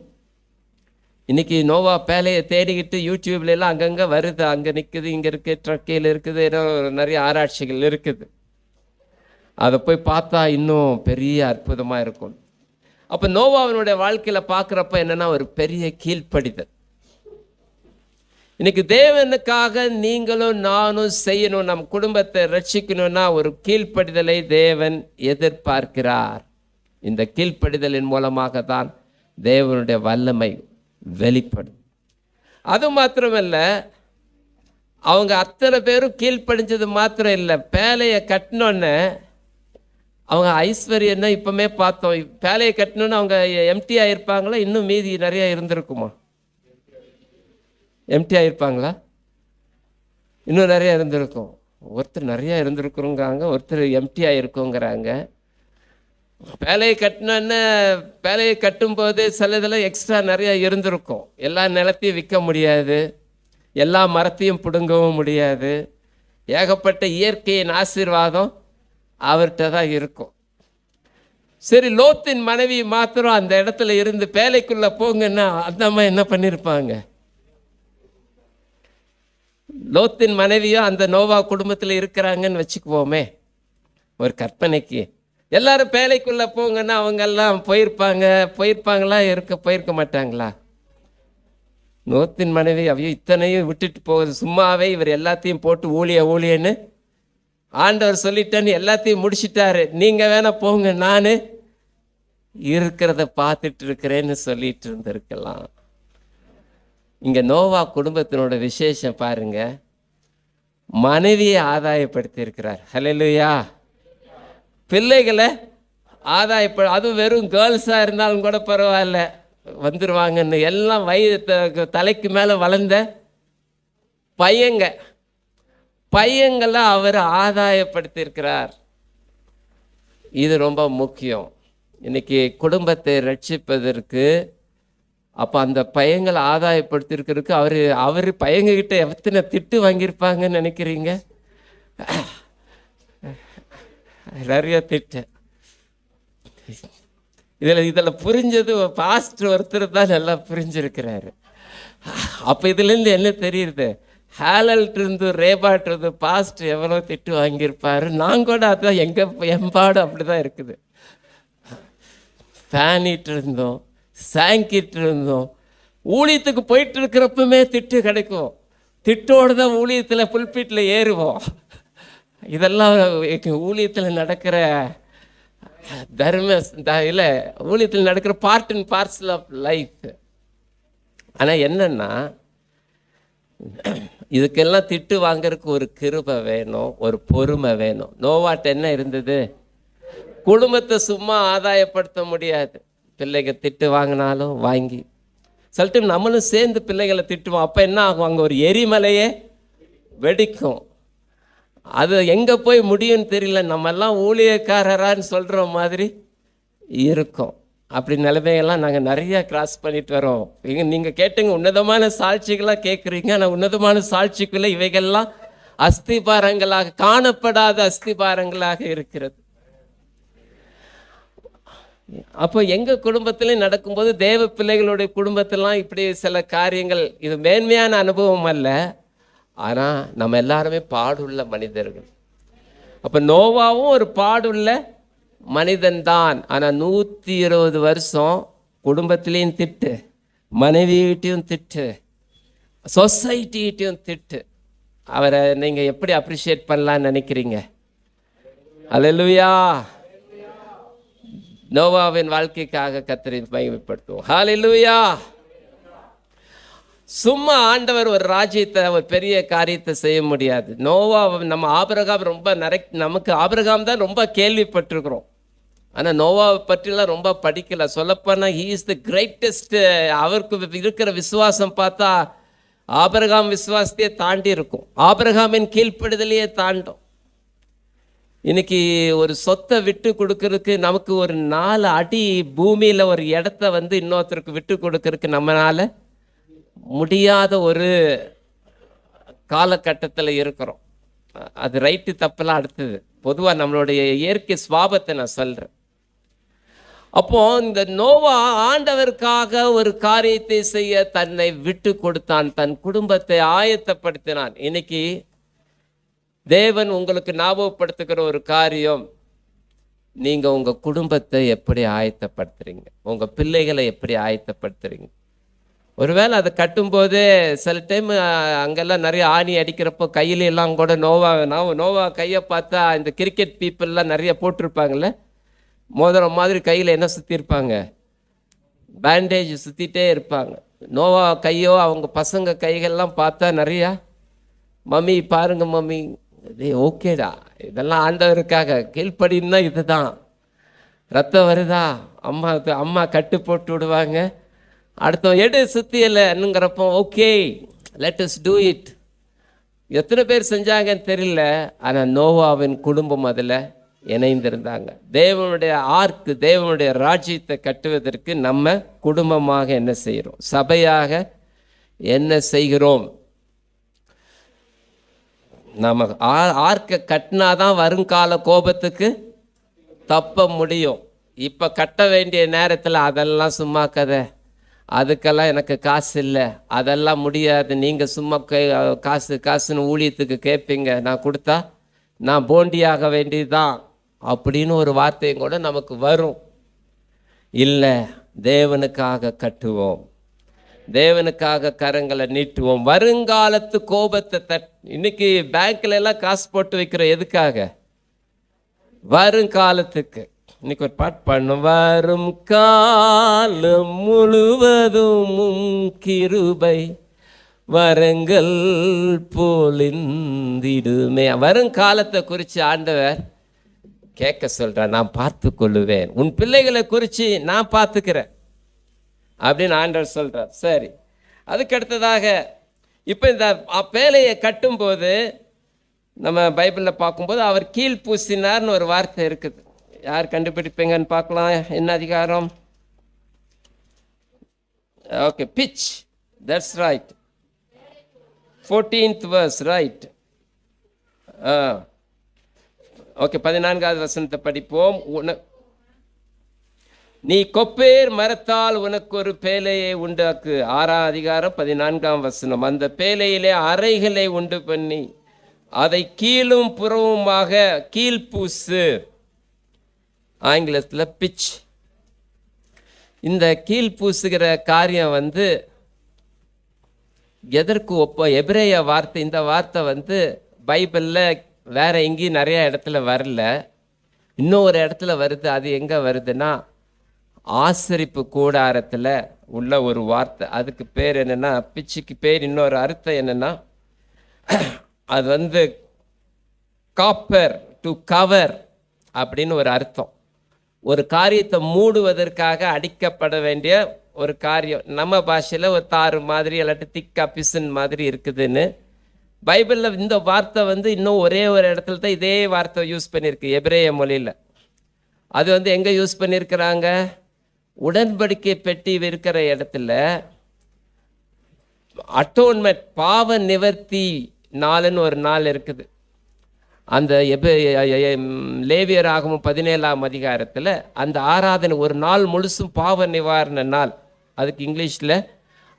B: இன்னைக்கு நோவா பேலையை தேடிக்கிட்டு யூடியூப்ல எல்லாம் அங்கங்கே வருது. அங்கே நிற்குது, இங்கே இருக்குது, ட்ரக்கையில் இருக்குது, ஏதோ நிறைய ஆராய்ச்சிகள் இருக்குது. அதை போய் பார்த்தா இன்னும் பெரிய அற்புதமாக இருக்கும். அப்போ நோவாவினுடைய வாழ்க்கையில் பார்க்குறப்ப என்னென்னா ஒரு பெரிய கீழ்ப்படிதல். இன்னைக்கு தேவனுக்காக நீங்களும் நானும் செய்யணும், நம் குடும்பத்தை ரட்சிக்கணும்னா ஒரு கீழ்ப்படிதலை தேவன் எதிர்பார்க்கிறார். இந்த கீழ்ப்படிதலின் மூலமாக தான் தேவனுடைய வல்லமை வெளிப்படும். அது மாத்திரமல்ல, அவங்க அத்தனை பேரும் கீழ்ப்படிஞ்சது மாத்திரம் இல்லை, பேலையை கட்டினோன்னு அவங்க ஐஸ்வர்யம் தான். இப்போமே பார்த்தோம், பேலையை கட்டினோன்னு அவங்க எம்டியாக இருப்பாங்களா? இன்னும் மீதி நிறையா இருந்திருக்குமா? எம்டியாக இருப்பாங்களா? இன்னும் நிறையா இருந்திருக்கும். ஒருத்தர் நிறையா இருந்திருக்குறோங்கிறாங்க, ஒருத்தர் எம்டியாக இருக்குங்கிறாங்க. பேலையை கட்டினோன்னு பேலையை கட்டும்போது சில இதெல்லாம் எக்ஸ்ட்ரா நிறையா இருந்திருக்கும். எல்லா நிலத்தையும் விற்க முடியாது, எல்லா மரத்தையும் பிடுங்கவும் முடியாது. ஏகப்பட்ட இயற்கையின் ஆசீர்வாதம் அவர்கிட்ட தான் இருக்கும். சரி, லோத்தின் மனைவி மாத்திரம் அந்த இடத்துல இருந்து பேலைக்குள்ளே போங்கன்னா அந்த அம்மா என்ன பண்ணியிருப்பாங்க? லோத்தின் மனைவியும் அந்த நோவா குடும்பத்தில் இருக்கிறாங்கன்னு வச்சுக்குவோமே, ஒரு கற்பனைக்கு. எல்லாரும் பேலைக்குள்ளே போங்கன்னா அவங்கெல்லாம் போயிருப்பாங்களா? போயிருக்க மாட்டாங்களா? லோத்தின் மனைவி அவையோ இத்தனையும் விட்டுட்டு போகுது. சும்மாவே இவர் எல்லாத்தையும் போட்டு ஊழியன்னு ஆண்டவர் சொல்லிட்டேன்னு எல்லாத்தையும் முடிச்சிட்டாரு. நீங்கள் வேணா போங்க, நான் இருக்கிறத பார்த்துட்டு இருக்கிறேன்னு சொல்லிட்டு இருந்திருக்கலாம். இங்கே நோவா குடும்பத்தினோட விசேஷம் பாருங்க, மனைவியை ஆதாயப்படுத்தி இருக்கிறார். ஹல்லேலூயா. பிள்ளைகளை அதுவும் வெறும் கேர்ள்ஸாக இருந்தாலும் கூட பரவாயில்ல, வந்துடுவாங்கன்னு எல்லாம் தலைக்கு மேலே வளர்ந்த பையங்களை அவர் ஆதாயப்படுத்தியிருக்கிறார். இது ரொம்ப முக்கியம் இன்னைக்கு குடும்பத்தை ரட்சிப்பதற்கு. அப்போ அந்த பையங்களை ஆதாயப்படுத்தியிருக்கிறதுக்கு அவர் பையங்ககிட்ட எத்தனை திட்டு வாங்கியிருப்பாங்கன்னு நினைக்கிறீங்க? நிறைய திட்டு. இதில் புரிஞ்சது பாஸ்டர் ஒருத்தர் தான் நல்லா புரிஞ்சிருக்கிறாரு. அப்போ இதுலேருந்து என்ன தெரியுது, ஹேலல்ட்டிருந்து ரேபாட்டிருந்து பாஸ்டர் எவ்வளோ திட்டு வாங்கியிருப்பாரு. நான் கூட அதுதான் எம்பாடு அப்படி தான் இருக்குது. ஃபேனிட்டு இருந்தோம், சாங்கிட்டு இருந்தோம். ஊழியத்துக்கு போயிட்டு இருக்கிறப்பமே திட்டு கிடைக்கும். திட்டோடு தான் ஊழியத்தில் புல்பீட்டில் ஏறுவோம். இதெல்லாம் ஊழியத்தில் நடக்கிற இல்லை, ஊழியத்தில் நடக்கிற part and parcel of life. ஆனால் என்னன்னா, இதுக்கெல்லாம் திட்டு வாங்கறதுக்கு ஒரு கிருபை வேணும், ஒரு பொறுமை வேணும். நோவாட்ட என்ன இருந்தது? குடும்பத்தை சும்மா ஆதாயப்படுத்த முடியாது. பிள்ளைங்க திட்டு வாங்கினாலும் வாங்கி, சில டைம் நம்மளும் சேர்ந்து பிள்ளைகளை திட்டுவோம். அப்போ என்ன ஆகும், அங்கே ஒரு எரிமலையே வெடிக்கும். அது எங்கே போய் முடியும்னு தெரியல. நம்மெல்லாம் ஊழியக்காரரான்னு சொல்கிற மாதிரி இருக்கும். அப்படி நிலைமையெல்லாம் நாங்கள் நிறையா கிராஸ் பண்ணிட்டு வரோம். நீங்கள் கேட்டுங்க, உன்னதமான சாட்சிகளாக கேட்குறீங்க. ஆனால் உன்னதமான சாட்சிக்குள்ளே இவைகள்லாம் அஸ்திபாரங்களாக, காணப்படாத அஸ்திபாரங்களாக இருக்கிறது. அப்போ எங்கள் குடும்பத்திலையும் நடக்கும்போது, தேவ பிள்ளைகளுடைய குடும்பத்திலாம் இப்படி சில காரியங்கள், இது மேன்மையான அனுபவம் அல்ல, ஆனால் நம்ம எல்லாருமே பாடுள்ள மனிதர்கள். அப்போ நோவாவும் ஒரு பாடுள்ள மனிதன்தான். ஆனால் 120 வருஷம் குடும்பத்திலையும் திட்டு, மனைவியிட்டையும் திட்டு, சொசைட்டிகிட்டையும் திட்டு. அவரை நீங்கள் எப்படி அப்ரிஷியேட் பண்ணலான்னு நினைக்கிறீங்க? அல்லேலூயா. நோவாவின் வாழ்க்கைக்காக கர்த்தரை மகிமைப்படுத்துவோம். ஹல்லேலூயா. சும்மா ஆண்டவர் ஒரு ராஜ்யத்தை, ஒரு பெரிய காரியத்தை செய்ய முடியாது. நோவா, நம்ம ஆபிரகாம் ரொம்ப நமக்கு ஆபிரகாம் தான் ரொம்ப கேள்விப்பட்டிருக்கிறோம். ஆனால் நோவாவை பற்றிலாம் ரொம்ப படிக்கல. சொல்லப்போனால் ஹீ இஸ் த கிரேட்டஸ்ட். அவருக்கு இருக்கிற விசுவாசம் பார்த்தா ஆபிரகாம் விசுவாசத்தையே தாண்டி இருக்கும், ஆபிரகாமின் கீழ்ப்படுதலையே தாண்டும். இன்னைக்கு ஒரு சொத்தை விட்டு கொடுக்கறதுக்கு, நமக்கு ஒரு 4 அடி பூமியில் ஒரு இடத்த இன்னொருத்தருக்கு விட்டு கொடுக்கறதுக்கு நம்மளால முடியாத ஒரு காலகட்டத்தில் இருக்கிறோம். அது ரைட்டு தப்பெல்லாம் அடுத்தது. பொதுவாக நம்மளுடைய இயற்கை சுவாபத்தை நான் சொல்கிறேன். அப்போ இந்த நோவா ஆண்டவருக்காக ஒரு காரியத்தை செய்ய தன்னை விட்டு கொடுத்தான், தன் குடும்பத்தை ஆயத்தப்படுத்தினான். இன்னைக்கு தேவன் உங்களுக்கு ஞாபகப்படுத்துகிற ஒரு காரியம், நீங்கள் உங்கள் குடும்பத்தை எப்படி ஆயத்தப்படுத்துறீங்க, உங்கள் பிள்ளைகளை எப்படி ஆயத்தப்படுத்துறீங்க. ஒருவேளை அதை கட்டும்போது சில டைம் அங்கெல்லாம் நிறைய ஆணி அடிக்கிறப்போ கையிலெல்லாம் கூட நோவா கையை பார்த்தா இந்த கிரிக்கெட் பீப்புளெலாம் நிறைய போட்டிருப்பாங்கள்ல, மோதிரம் மாதிரி கையில் என்ன சுற்றிருப்பாங்க, பேண்டேஜ் சுற்றிட்டே இருப்பாங்க. நோவா கையோ அவங்க பசங்க கைகள்லாம் பார்த்தா நிறையா, மம்மி பாருங்க மம்மி, ஓகேடா, இதெல்லாம் ஆண்டவருக்காக கீழ்ப்படின்னா இதுதான். ரத்தம் வருதா, அம்மா கட்டு போட்டு விடுவாங்க. அடுத்த எடு சுத்தியலைங்கிறப்போ okay let us do it. எத்தனை பேர் செஞ்சாங்கன்னு தெரியல, ஆனால் நோவாவின் குடும்பம் அதில் இணைந்திருந்தாங்க. தேவனுடைய ஆர்க்கு, தேவனுடைய ராஜ்யத்தை கட்டுவதற்கு நம்ம குடும்பமாக என்ன செய்கிறோம், சபையாக என்ன செய்கிறோம். நம்ம ஆர்க்கை கட்டினாதான் வருங்கால கோபத்துக்கு தப்ப முடியும். இப்போ கட்ட வேண்டிய நேரத்தில் அதெல்லாம் சும்மா கதை, அதுக்கெல்லாம் எனக்கு காசு இல்லை, அதெல்லாம் முடியாது, நீங்கள் சும்மா காசுன்னு ஊழியத்துக்கு கேட்பீங்க, நான் கொடுத்தா நான் போண்டியாக வேண்டியதுதான் அப்படின்னு ஒரு வார்த்தையும் கூட நமக்கு வரும். இல்லை, தேவனுக்காக கட்டுவோம், தேவனுக்காக கரங்களை நீட்டுவோம். வருங்காலத்து கோபத்தை இன்னைக்கு பேங்க்ல எல்லாம் காசு போட்டு வைக்கிற எதுக்காக, வருங்காலத்துக்கு. இன்னைக்கு ஒரு பாட்டு பண்ணும், வரும் காலம் முழுவதும் கிருபை வரங்கள் போலிந்திடுமே. வருங்காலத்தை குறித்து ஆண்டவர் கேட்க சொல்கிறார், நான் பார்த்து கொள்ளுவேன், உன் பிள்ளைகளை குறித்து நான் பார்த்துக்கிறேன் அப்படின்னு ஆண்டவர் சொல்கிறார். சரி, அதுக்கு அடுத்ததாக இப்போ இந்த பேலையை கட்டும்போது நம்ம பைபிளில் பார்க்கும்போது அவர் கீழ் பூசினார்னு ஒரு வார்த்தை இருக்குது. யார் கண்டுபிடிப்பீங்கன்னு பார்க்கலாம். என்ன அதிகாரம்? ஓகே, பிச், that's right, 14th verse, right. Okay, 14வது வசனத்தை படிப்போம். நீ கொப்பேர் மரத்தால் உனக்கு ஒரு பேழையை உண்டாக்கு. 6ஆம் அதிகாரம் 14ஆம் வசனம். அந்த பேழையிலே அறைகளை உண்டு பண்ணி அதை கீழும் புறவுமாக கீழ்பூசு. ஆங்கிலத்தில் பிச். இந்த கீழ்பூசுகிற காரியம் எதற்கு எபிரேய வார்த்தை. இந்த வார்த்தை பைபிளில் வேற எங்கேயும் நிறைய இடத்துல வரல. இன்னொரு இடத்துல வருது. அது எங்கே வருதுன்னா, ஆசரிப்பு கூடாரத்தில் உள்ள ஒரு வார்த்தை. அதுக்கு பேர் என்னென்னா, பிச்சுக்கு பேர் இன்னொரு அர்த்தம் என்னென்னா, அது காப்பர், டு கவர் அப்படின்னு ஒரு அர்த்தம். ஒரு காரியத்தை மூடுவதற்காக அடிக்கப்பட வேண்டிய ஒரு காரியம். நம்ம பாஷையில் ஒரு தாறு மாதிரி இல்லாட்டி திக்கா பிசுன் மாதிரி இருக்குதுன்னு. பைபிளில் இந்த வார்த்தை இன்னும் ஒரே ஒரு இடத்துல தான் இதே வார்த்தை யூஸ் பண்ணியிருக்கு, எபிரேய மொழியில். அது எங்கே யூஸ் பண்ணியிருக்கிறாங்க? உடன்படிக்கை பெட்டி இருக்கிற இடத்துல அட்டோன்மெண்ட், பாவ நிவர்த்தி நாளுன்னு ஒரு நாள் இருக்குது. அந்த லேவியராகமம் 17ஆம் அதிகாரத்தில் அந்த ஆராதனை ஒரு நாள் முழுசும் பாவ நிவாரண நாள். அதுக்கு இங்கிலீஷில்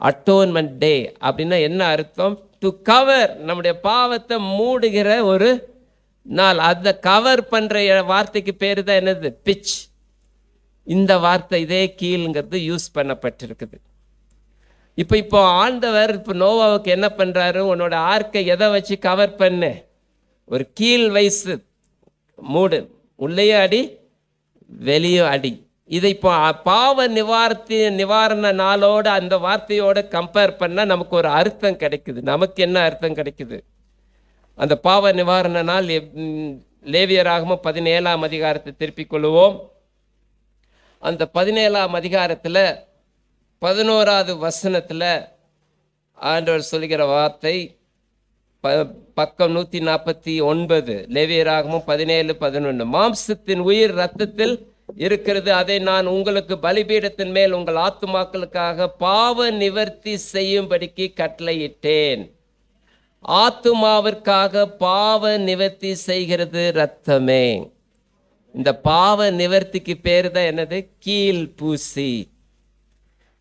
B: அட்டோன்மெண்ட் டே. அப்படின்னா என்ன அர்த்தம்? டு கவர், நம்முடைய பாவத்தை மூடுகிற ஒரு நாள். அதை கவர் பண்ணுற வார்த்தைக்கு பேர் தான் என்னது? பிச். இந்த வார்த்தை இதே கீழ்ங்கிறது யூஸ் பண்ணப்பட்டிருக்குது. இப்போ ஆண்டவர் நோவாவுக்கு என்ன பண்ணுறாரு? உன்னோட ஆர்க்கை எதை வச்சு கவர் பண்ணு? ஒரு கீழ் வயசு மூடு, உள்ளேயே அடி வெளியும் அடி. இதை இப்போ பாவ நிவாரண நாளோடு அந்த வார்த்தையோடு கம்பேர் பண்ணால் நமக்கு ஒரு அர்த்தம் கிடைக்குது. நமக்கு என்ன அர்த்தம் கிடைக்குது? அந்த பாவ நிவாரண நாள் லேவியராகமம் 17ஆம் அதிகாரத்தை திருப்பிக் கொள்வோம். அந்த 17ஆம் அதிகாரத்தில் 11ஆவது வசனத்தில் ஆண்டவர் சொல்கிற வார்த்தை, பக்கம் 149, லேவியராகமம் 17:11. மாம்சத்தின் உயிர் இரத்தத்தில் இருக்கிறது, அதை நான் உங்களுக்கு பலிபீடத்தின் மேல் உங்கள் ஆத்துமாக்களுக்காக பாவ நிவர்த்தி செய்யும்படிக்கு கட்டளையிட்டேன். ஆத்துமாவிற்காக பாவ நிவர்த்தி செய்கிறது இரத்தமே. இந்த பாவ நிவர்த்திக்கு பேர் தான் என்னது? கீழ் பூசி.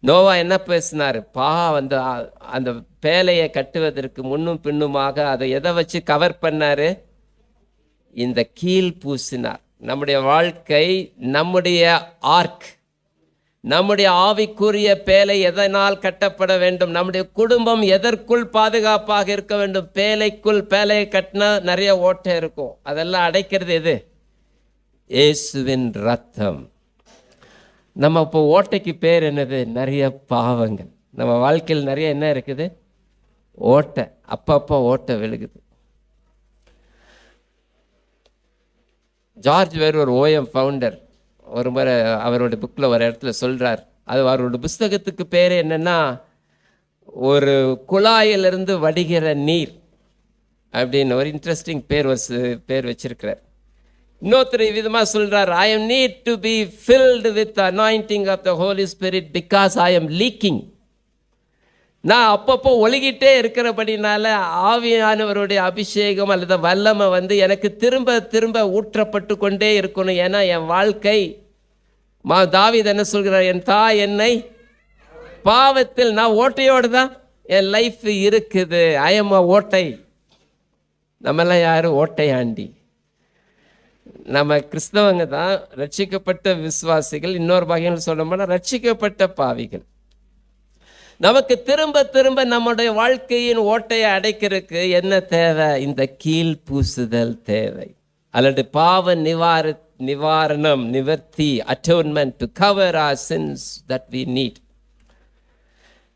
B: நோவா என்ன பேசினார்? அந்த பேழையை கட்டுவதற்கு முன்னும் பின்னுமாக அதை எதை வச்சு கவர் பண்ணாரு? இந்த கீழ் பூசினார். நம்முடைய வாழ்க்கை, நம்முடைய ஆர்க், நம்முடைய ஆவிக்குரிய பேழை எதனால் கட்டப்பட வேண்டும்? நம்முடைய குடும்பம் எதற்குள் பாதுகாப்பாக இருக்க வேண்டும்? பேழையை கட்டினா நிறைய ஓட்டை இருக்கும். அதெல்லாம் அடைக்கிறது எது? இயேசுவின் ரத்தம். நம்ம இப்போ ஓட்டைக்கு பேர் என்னது? நிறைய பாவங்கள். நம்ம வாழ்க்கையில் நிறைய என்ன இருக்குது? ஓட்டை. அப்பப்போ ஓட்டை விழுகுது. ஜார்ஜ் வேறு ஒரு ஓஎம் ஃபவுண்டர் ஒரு முறை அவரோட புக்கில் ஒரு இடத்துல சொல்கிறார். அது அவரோட புஸ்தகத்துக்கு பேர் என்னென்னா, ஒரு குழாயிலிருந்து வடிகிற நீர் அப்படின்னு ஒரு இன்ட்ரெஸ்டிங் பேர் வச்சிருக்கிறார். இன்னொருத்தர் விதமாக சொல்கிறார், I am need to be filled with the anointing of the Holy Spirit because I am leaking. நான் அப்பப்போ ஒழுகிட்டே இருக்கிறபடினால ஆவியானவருடைய அபிஷேகம் அல்லது வல்லமை எனக்கு திரும்ப திரும்ப ஊற்றப்பட்டு கொண்டே இருக்கணும். ஏன்னா என் வாழ்க்கை, தாவீது என்ன சொல்கிறார்? என் தாய் என்னை பாவத்தில், நான் ஓட்டையோடு தான் என் லைஃப் இருக்குது. I am a ஓட்டை. நம்மெல்லாம் யார்? ஓட்டையாண்டி. நம்ம கிறிஸ்தவங்க தான், ரட்சிக்கப்பட்ட விசுவாசிகள். இன்னொரு வகையில் சொல்லணும்னா ரட்சிக்கப்பட்ட பாவிகள். நமக்கு திரும்ப திரும்ப நம்முடைய வாழ்க்கையின் ஓட்டையை அடைக்கிறதுக்கு என்ன தேவை? இந்த கீழ் பூசுதல் தேவை. அல்லது பாவ நிவாரணம், நிவர்த்தி, atonement, to cover our sins that we need.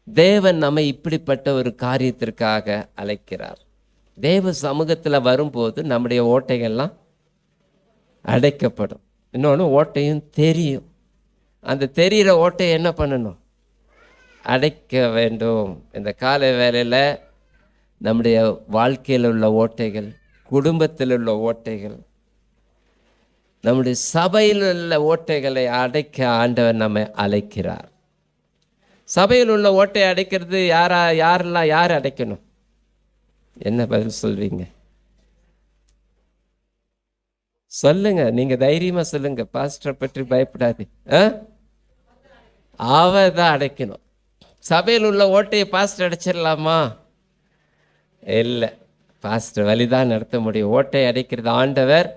B: தேவன் நம்மை இப்படிப்பட்ட ஒரு காரியத்திற்காக அழைக்கிறார். தேவ சமூகத்தில் வரும்போது நம்முடைய ஓட்டைகள்லாம் அடைக்கப்படும். இன்னொன்று, ஓட்டையும் தெரியும். அந்த தெரிகிற ஓட்டையை என்ன பண்ணணும்? அடைக்க வேண்டும். இந்த காலை வேளையில் நம்முடைய வாழ்க்கையில் உள்ள ஓட்டைகள், குடும்பத்தில் உள்ள ஓட்டைகள், நம்முடைய சபையில் உள்ள ஓட்டைகளை அடைக்க ஆண்டவர் நம்மை அழைக்கிறார். சபையில் உள்ள ஓட்டையை அடைக்கிறது யார் அடைக்கணும்? என்ன பதில் சொல்வீங்க? சொல்லுங்க, நீங்க தைரியமா சொல்லுங்க. பாஸ்டரை பற்றி பயப்படாது. அவர் தான் அடைக்கணும். சபையில் உள்ள ஓட்டையை பாஸ்டர் அடைச்சிடலாமா? இல்லை, பாஸ்டர் வழிதான் நடத்த முடியும். ஓட்டை அடைக்கிறது ஆண்டவர்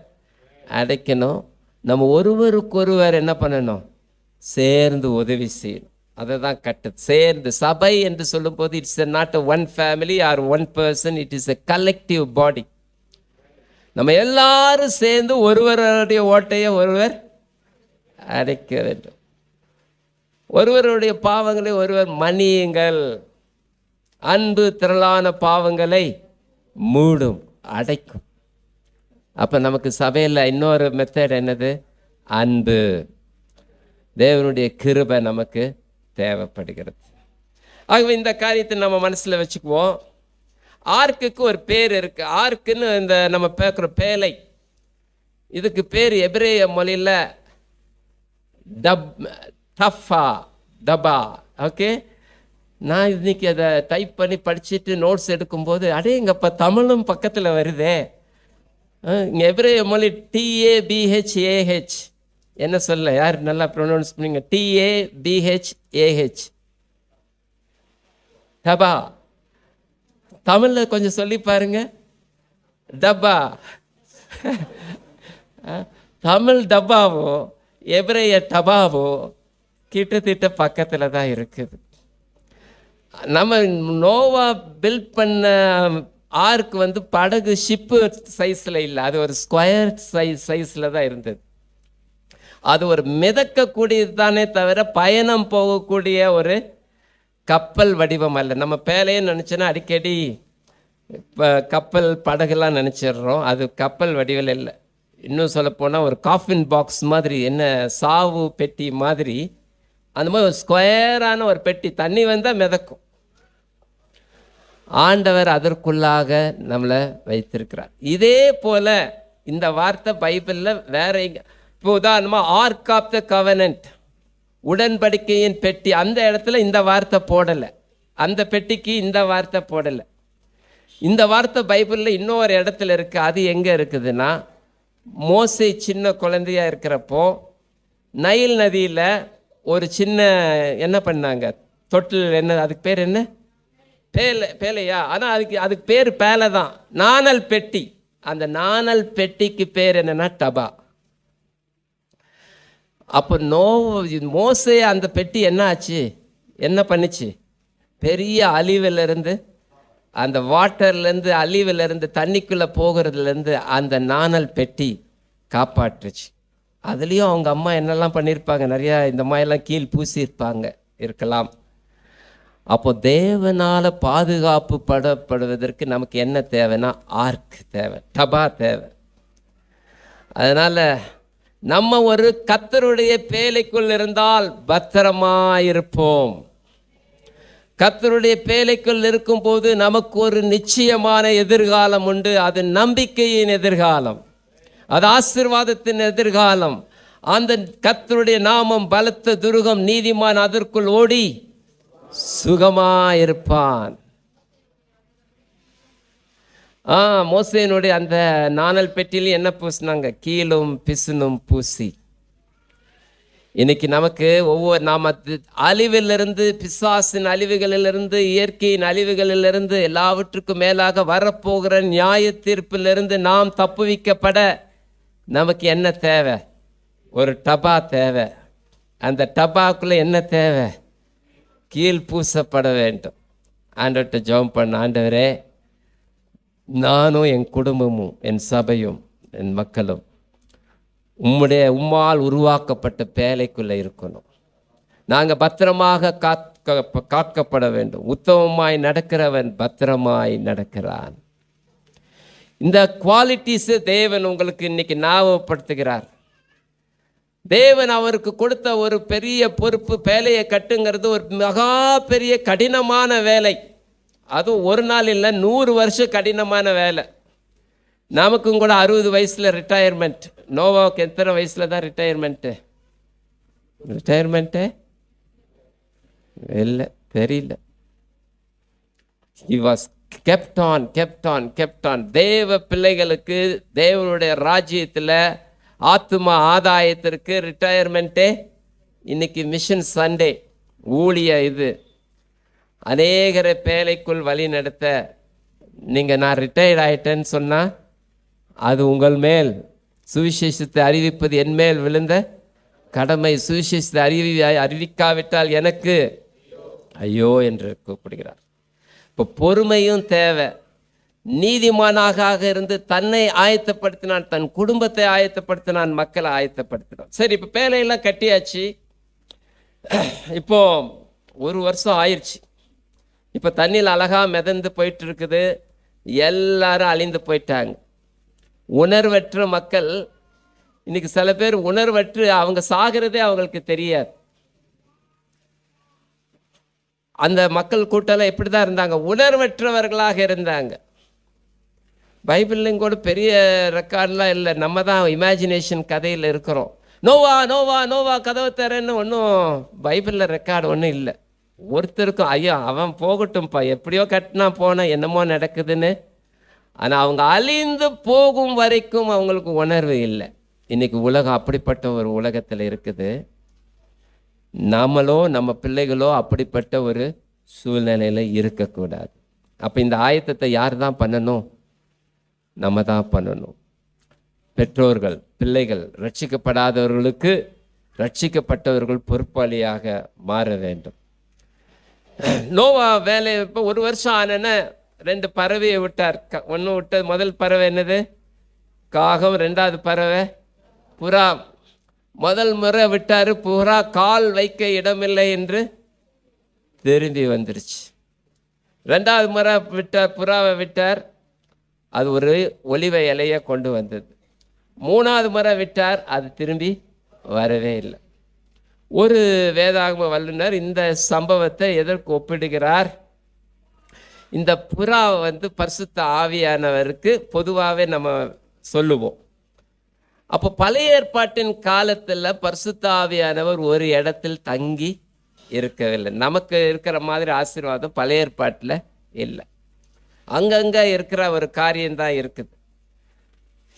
B: அடைக்கணும். நம்ம ஒருவருக்கொருவர் என்ன பண்ணணும்? சேர்ந்து உதவி செய்யணும். அதை தான் சேர்ந்து. சபை என்று சொல்லும்போது it's not one family or one person, it is a collective body. நம்ம எல்லாரும் சேர்ந்து ஒருவருடைய ஓட்டையை ஒருவர் அடைக்க வேண்டும். ஒருவருடைய பாவங்களை ஒருவர் மன்னியுங்கள். அன்பு திரளான பாவங்களை மூடும், அடைக்கும். அப்போ நமக்கு சபையில் இன்னொரு மெத்தட் என்னது? அன்பு. தேவனுடைய கிருபை நமக்கு தேவைப்படுகிறது. ஆகவே இந்த காரியத்தை நம்ம மனசில் வச்சுக்குவோம். ஆர்க்குக்கு ஒரு பேர் இருக்கு. ஆர்க்குன்னு இந்த நம்ம பார்க்குற பேலை, இதுக்கு பேர் எபிரேய மொழியில் டபா. ஓகே, நான் இன்னைக்கு அதை டைப் பண்ணி படிச்சுட்டு நோட்ஸ் எடுக்கும்போது அடேங்கப்பா தமிழும் பக்கத்தில் வருதே. இங்கே எபிரேய மொழி TABHAH. என்ன சொல்ல? யார் நல்லா ப்ரொனவுன்ஸ் பண்ணீங்க? TABHAH, டபா. தமிழில் கொஞ்சம் சொல்லி பாருங்க. டப்பா. தமிழ் டப்பாவோ எபிரேய டபாவோ கிட்டத்தட்ட பக்கத்தில் தான் இருக்குது. நம்ம நோவா பில்ட் பண்ண ஆர்க் வந்து படகு ஷிப்பு சைஸில் இல்லை, அது ஒரு ஸ்கொயர் சைஸில் தான் இருந்தது. அது ஒரு மிதக்கக்கூடியது தானே தவிர பயணம் போகக்கூடிய ஒரு கப்பல் வடிவம் அல்ல. நம்ம பேலையே நினச்சோன்னா அடிக்கடி இப்போ கப்பல் படகுலாம் நினச்சிடுறோம். அது கப்பல் வடிவில் இல்லை. இன்னும் சொல்லப்போனால் ஒரு காஃபின் பாக்ஸ் மாதிரி, என்ன சாவு பெட்டி மாதிரி, அந்த மாதிரி ஒரு ஸ்கொயரான ஒரு பெட்டி. தண்ணி வந்தால் மிதக்கும். ஆண்டவர் அதற்குள்ளாக நம்மளை வைத்திருக்கிறார். இதே போல் இந்த வார்த்தை பைபிளில் வேற இப்போ உதாரணமாக ஆர்க் ஆஃப் த கவனன்ட், உடன்படிக்கையின் பெட்டி, அந்த இடத்துல இந்த வார்த்தை போடலை. அந்த பெட்டிக்கு இந்த வார்த்தை போடலை. இந்த வார்த்தை பைபிளில் இன்னொரு இடத்துல இருக்குது. அது எங்கே இருக்குதுன்னா, மோசே சின்ன குழந்தையாக இருக்கிறப்போ நைல் நதியில் ஒரு சின்ன என்ன பண்ணாங்க, தொட்டில், என்ன அதுக்கு பேர் என்ன? பேலையா? ஆனால் அதுக்கு பேர் பேலை தான். நாணல் பெட்டி. அந்த நாணல் பெட்டிக்கு பேர் என்னன்னா டபா. அப்போ மோசே அந்த பெட்டி என்ன ஆச்சு? என்ன பண்ணிச்சு? பெரிய அழிவிலிருந்து, அந்த வாட்டர்லேருந்து, அழிவிலிருந்து, தண்ணிக்குள்ளே போகிறதுலேருந்து அந்த நாணல் பெட்டி காப்பாற்றுச்சு. அதுலேயும் அவங்க அம்மா என்னெல்லாம் பண்ணியிருப்பாங்க, நிறையா இந்த மாதிரிலாம் கீழ் பூசியிருப்பாங்க இருக்கலாம். அப்போ தேவனால் பாதுகாப்பு படப்படுவதற்கு நமக்கு என்ன தேவைன்னா ஆர்க் தேவை, டபா தேவை. அதனால் நம்ம ஒரு கர்த்தருடைய பேழைக்குள் இருந்தால் பத்திரமாயிருப்போம். கர்த்தருடைய பேழைக்குள் இருக்கும்போது நமக்கு ஒரு நிச்சயமான எதிர்காலம் உண்டு. அது நம்பிக்கையின் எதிர்காலம், அது ஆசீர்வாதத்தின் எதிர்காலம். அந்த கர்த்தருடைய நாமம் பலத்த துருகம், நீதிமான் அதற்குள் ஓடி சுகமாயிருப்பான். மோசேனுடைய அந்த நாணல் பெட்டியிலும் என்ன பூசினாங்க? கீழும் பிசுனும் பூசி. இன்னைக்கு நமக்கு நாம் அழிவிலிருந்து, பிசாசின் அழிவுகளிலிருந்து, இயற்கையின் அழிவுகளிலிருந்து, எல்லாவற்றுக்கும் மேலாக வரப்போகிற நியாய தீர்ப்பிலிருந்து நாம் தப்புவிக்கப்பட நமக்கு என்ன தேவை? ஒரு டபா தேவை. அந்த டபாக்குள்ள என்ன தேவை? கீழ் பூசப்பட வேண்டும். ஆண்டவர்கிட்ட ஜெபம் பண்ண, ஆண்டவரே, நானும் என் குடும்பமும் என் சபையும் என் மக்களும் உம்மால் உருவாக்கப்பட்ட பேழைக்குள்ளே இருக்கணும். நாங்கள் பத்திரமாக காக்கப்பட வேண்டும். உத்தமமாய் நடக்கிறவன் பத்திரமாய் நடக்கிறான். இந்த குவாலிட்டிஸு தேவன் உங்களுக்கு இன்னைக்கு ஞாபகப்படுத்துகிறார். தேவன் அவருக்கு கொடுத்த ஒரு பெரிய பொறுப்பு. பேழையை கட்டுங்கிறது ஒரு மகா பெரிய கடினமான வேலை. அதுவும் ஒரு நாள் இல்லை, 100 வருஷம் கடினமான வேலை. நமக்கும் கூட 60 வயசில் ரிட்டையர்மெண்ட். நோவாவுக்கு எத்தனை வயசில் தான் ரிட்டையர்மெண்ட்டு இல்லை, தெரியல. He was kept on. தேவ பிள்ளைகளுக்கு தேவனுடைய ராஜ்யத்தில் ஆத்தும ஆதாயத்திற்கு ரிட்டையர்மெண்ட்டே இன்னைக்கு மிஷன் சண்டே. ஊழிய இது அநேகரை பேழைக்குள் வழி நடத்த நீங்கள் நான் ரிட்டையர்ட் ஆகிட்டேன்னு சொன்னால் அது உங்கள் மேல் சுவிசேஷத்தை அறிவிப்பது என் மேல் விழுந்த கடமை. சுவிசேஷத்தை அறிவிக்காவிட்டால் எனக்கு ஐயோ என்று கூப்பிடுகிறார். இப்போ பொறுமையும் தேவை. நீதிமானாக இருந்து தன்னை ஆயத்தப்படுத்தினான், தன் குடும்பத்தை ஆயத்தப்படுத்தினான், மக்களை ஆயத்தப்படுத்தினான். சரி, இப்போ பேலையெல்லாம் கட்டியாச்சு. இப்போ 1 வருஷம் ஆயிடுச்சு. இப்போ தண்ணியில் அழகாக மிதந்து போயிட்டு இருக்குது. எல்லாரும் அழிந்து போயிட்டாங்க. உணர்வற்ற மக்கள். இன்னைக்கு சில பேர் உணர்வற்று அவங்க சாகிறதே அவங்களுக்கு தெரியாது. அந்த மக்கள் கூட்டம் எப்படி தான் இருந்தாங்க? உணர்வற்றவர்களாக இருந்தாங்க. பைபிள்லையும் கூட பெரிய ரெக்கார்ட்லாம் இல்லை. நம்ம தான் இமேஜினேஷன் கதையில் இருக்கிறோம். நோவா நோவா நோவா கதவை தரேன்னு ஒன்றும் பைபிளில் ரெக்கார்டு ஒன்றும் இல்லை. ஒருத்தருக்கும் ஐயோ அவன் போகட்டும்ப்பா, எப்படியோ கட்டினா போனால் என்னமோ நடக்குதுன்னு. ஆனால் அவங்க அழிந்து போகும் வரைக்கும் அவங்களுக்கு உணர்வு இல்லை. இன்னைக்கு உலகம் அப்படிப்பட்ட ஒரு உலகத்தில் இருக்குது. நம்மளோ நம்ம பிள்ளைகளோ அப்படிப்பட்ட ஒரு சூழ்நிலையில் இருக்கக்கூடாது. அப்போ இந்த ஆயத்தத்தை யார் தான் பண்ணணும்? நம்ம தான் பண்ணணும். பெற்றோர்கள், பிள்ளைகள், ரட்சிக்கப்படாதவர்களுக்கு ரட்சிக்கப்பட்டவர்கள் பொறுப்பாளியாக மாற வேண்டும். நோவா வேலை இப்போ 1 வருஷம் ஆனேன்னா 2 பறவையை விட்டார். ஒன்று விட்ட முதல் பறவை என்னது? காகம். 2வது பறவை புறா. முதல் முறை விட்டார். புறா கால் வைக்க இடமில்லை என்று திரும்பி வந்துருச்சு. 2வது முறை விட்டார், புறாவை விட்டார். அது ஒரு ஒலிவ இலையை கொண்டு வந்தது. 3வது முறை விட்டார், அது திரும்பி வரவே இல்லை. ஒரு வேதாகம வல்லுனர் இந்த சம்பவத்தை எதற்கு ஒப்பிடுகிறார்? இந்த புறா பரிசுத்த ஆவியானவருக்கு பொதுவாகவே நம்ம சொல்லுவோம். அப்போ பழைய ஏற்பாட்டின் காலத்தில் பரிசுத்த ஆவியானவர் ஒரு இடத்தில் தங்கி இருக்கவில்லை. நமக்கு இருக்கிற மாதிரி ஆசீர்வாதம் பழைய ஏற்பாட்டில் இல்லை. அங்கங்கே இருக்கிற ஒரு காரியம்தான் இருக்குது.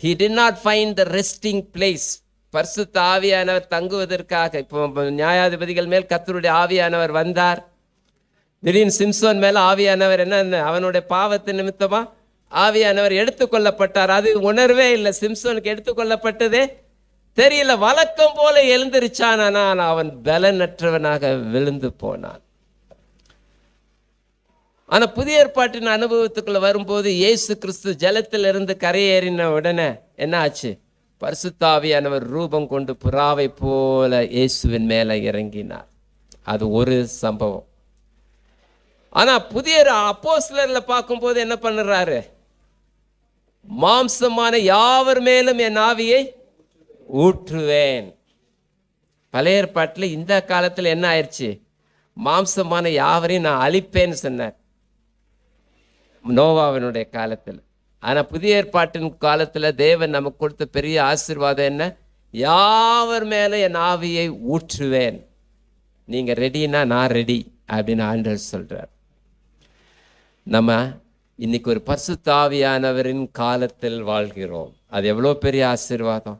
B: He did not find the resting place. பரிசுத்த ஆவியானவர் தங்குவதற்காக. இப்போ நியாயாதிபதிகள் மேல் கர்த்தருடைய ஆவியானவர் வந்தார். திடீர்னு சிம்சோன் மேல ஆவியானவர் என்ன, அவனுடைய பாவத்தின் நிமித்தமா ஆவியானவர் எடுத்துக்கொள்ளப்பட்டார். அது உணர்வே இல்லை. சிம்சோனுக்கு எடுத்துக்கொள்ளப்பட்டதே தெரியல. வழக்கம் போல எழுந்திருச்சான். ஆனால் அவன் பலனற்றவனாக விழுந்து போனான். ஆனால் புதிய ஏற்பாட்டின் அனுபவத்துக்குள்ள வரும்போது இயேசு கிறிஸ்து ஜலத்திலிருந்து கரையேறின உடனே என்ன ஆச்சு? பரிசுத்த ஆவியானவர் ரூபம் கொண்டு புறாவை போல இயேசுவின் மேலே இறங்கினார். அது ஒரு சம்பவம். ஆனால் புதிய அப்போஸ்தலரில் பார்க்கும்போது என்ன பண்ணுறாரு? மாம்சமான யாவர் மேலும் என் ஆவியை ஊற்றுவேன். பழைய ஏற்பாட்டில் இந்த காலத்தில் என்ன ஆயிடுச்சு? மாம்சமான யாவரையும் நான் அழிப்பேன்னு சொன்னார் நோவாவினுடைய காலத்தில். ஆனால் புதிய ஏற்பாட்டின் காலத்தில் தேவன் நமக்கு கொடுத்த பெரிய ஆசீர்வாதம் என்ன? யாவர் மேலே என் ஆவியை ஊற்றுவேன். நீங்கள் ரெடினா நான் ரெடி அப்படின்னு ஆண்டவர் சொல்கிறார். நம்ம இன்னைக்கு ஒரு பரிசுத்த ஆவியானவரின் காலத்தில் வாழ்கிறோம். அது எவ்வளோ பெரிய ஆசீர்வாதம்.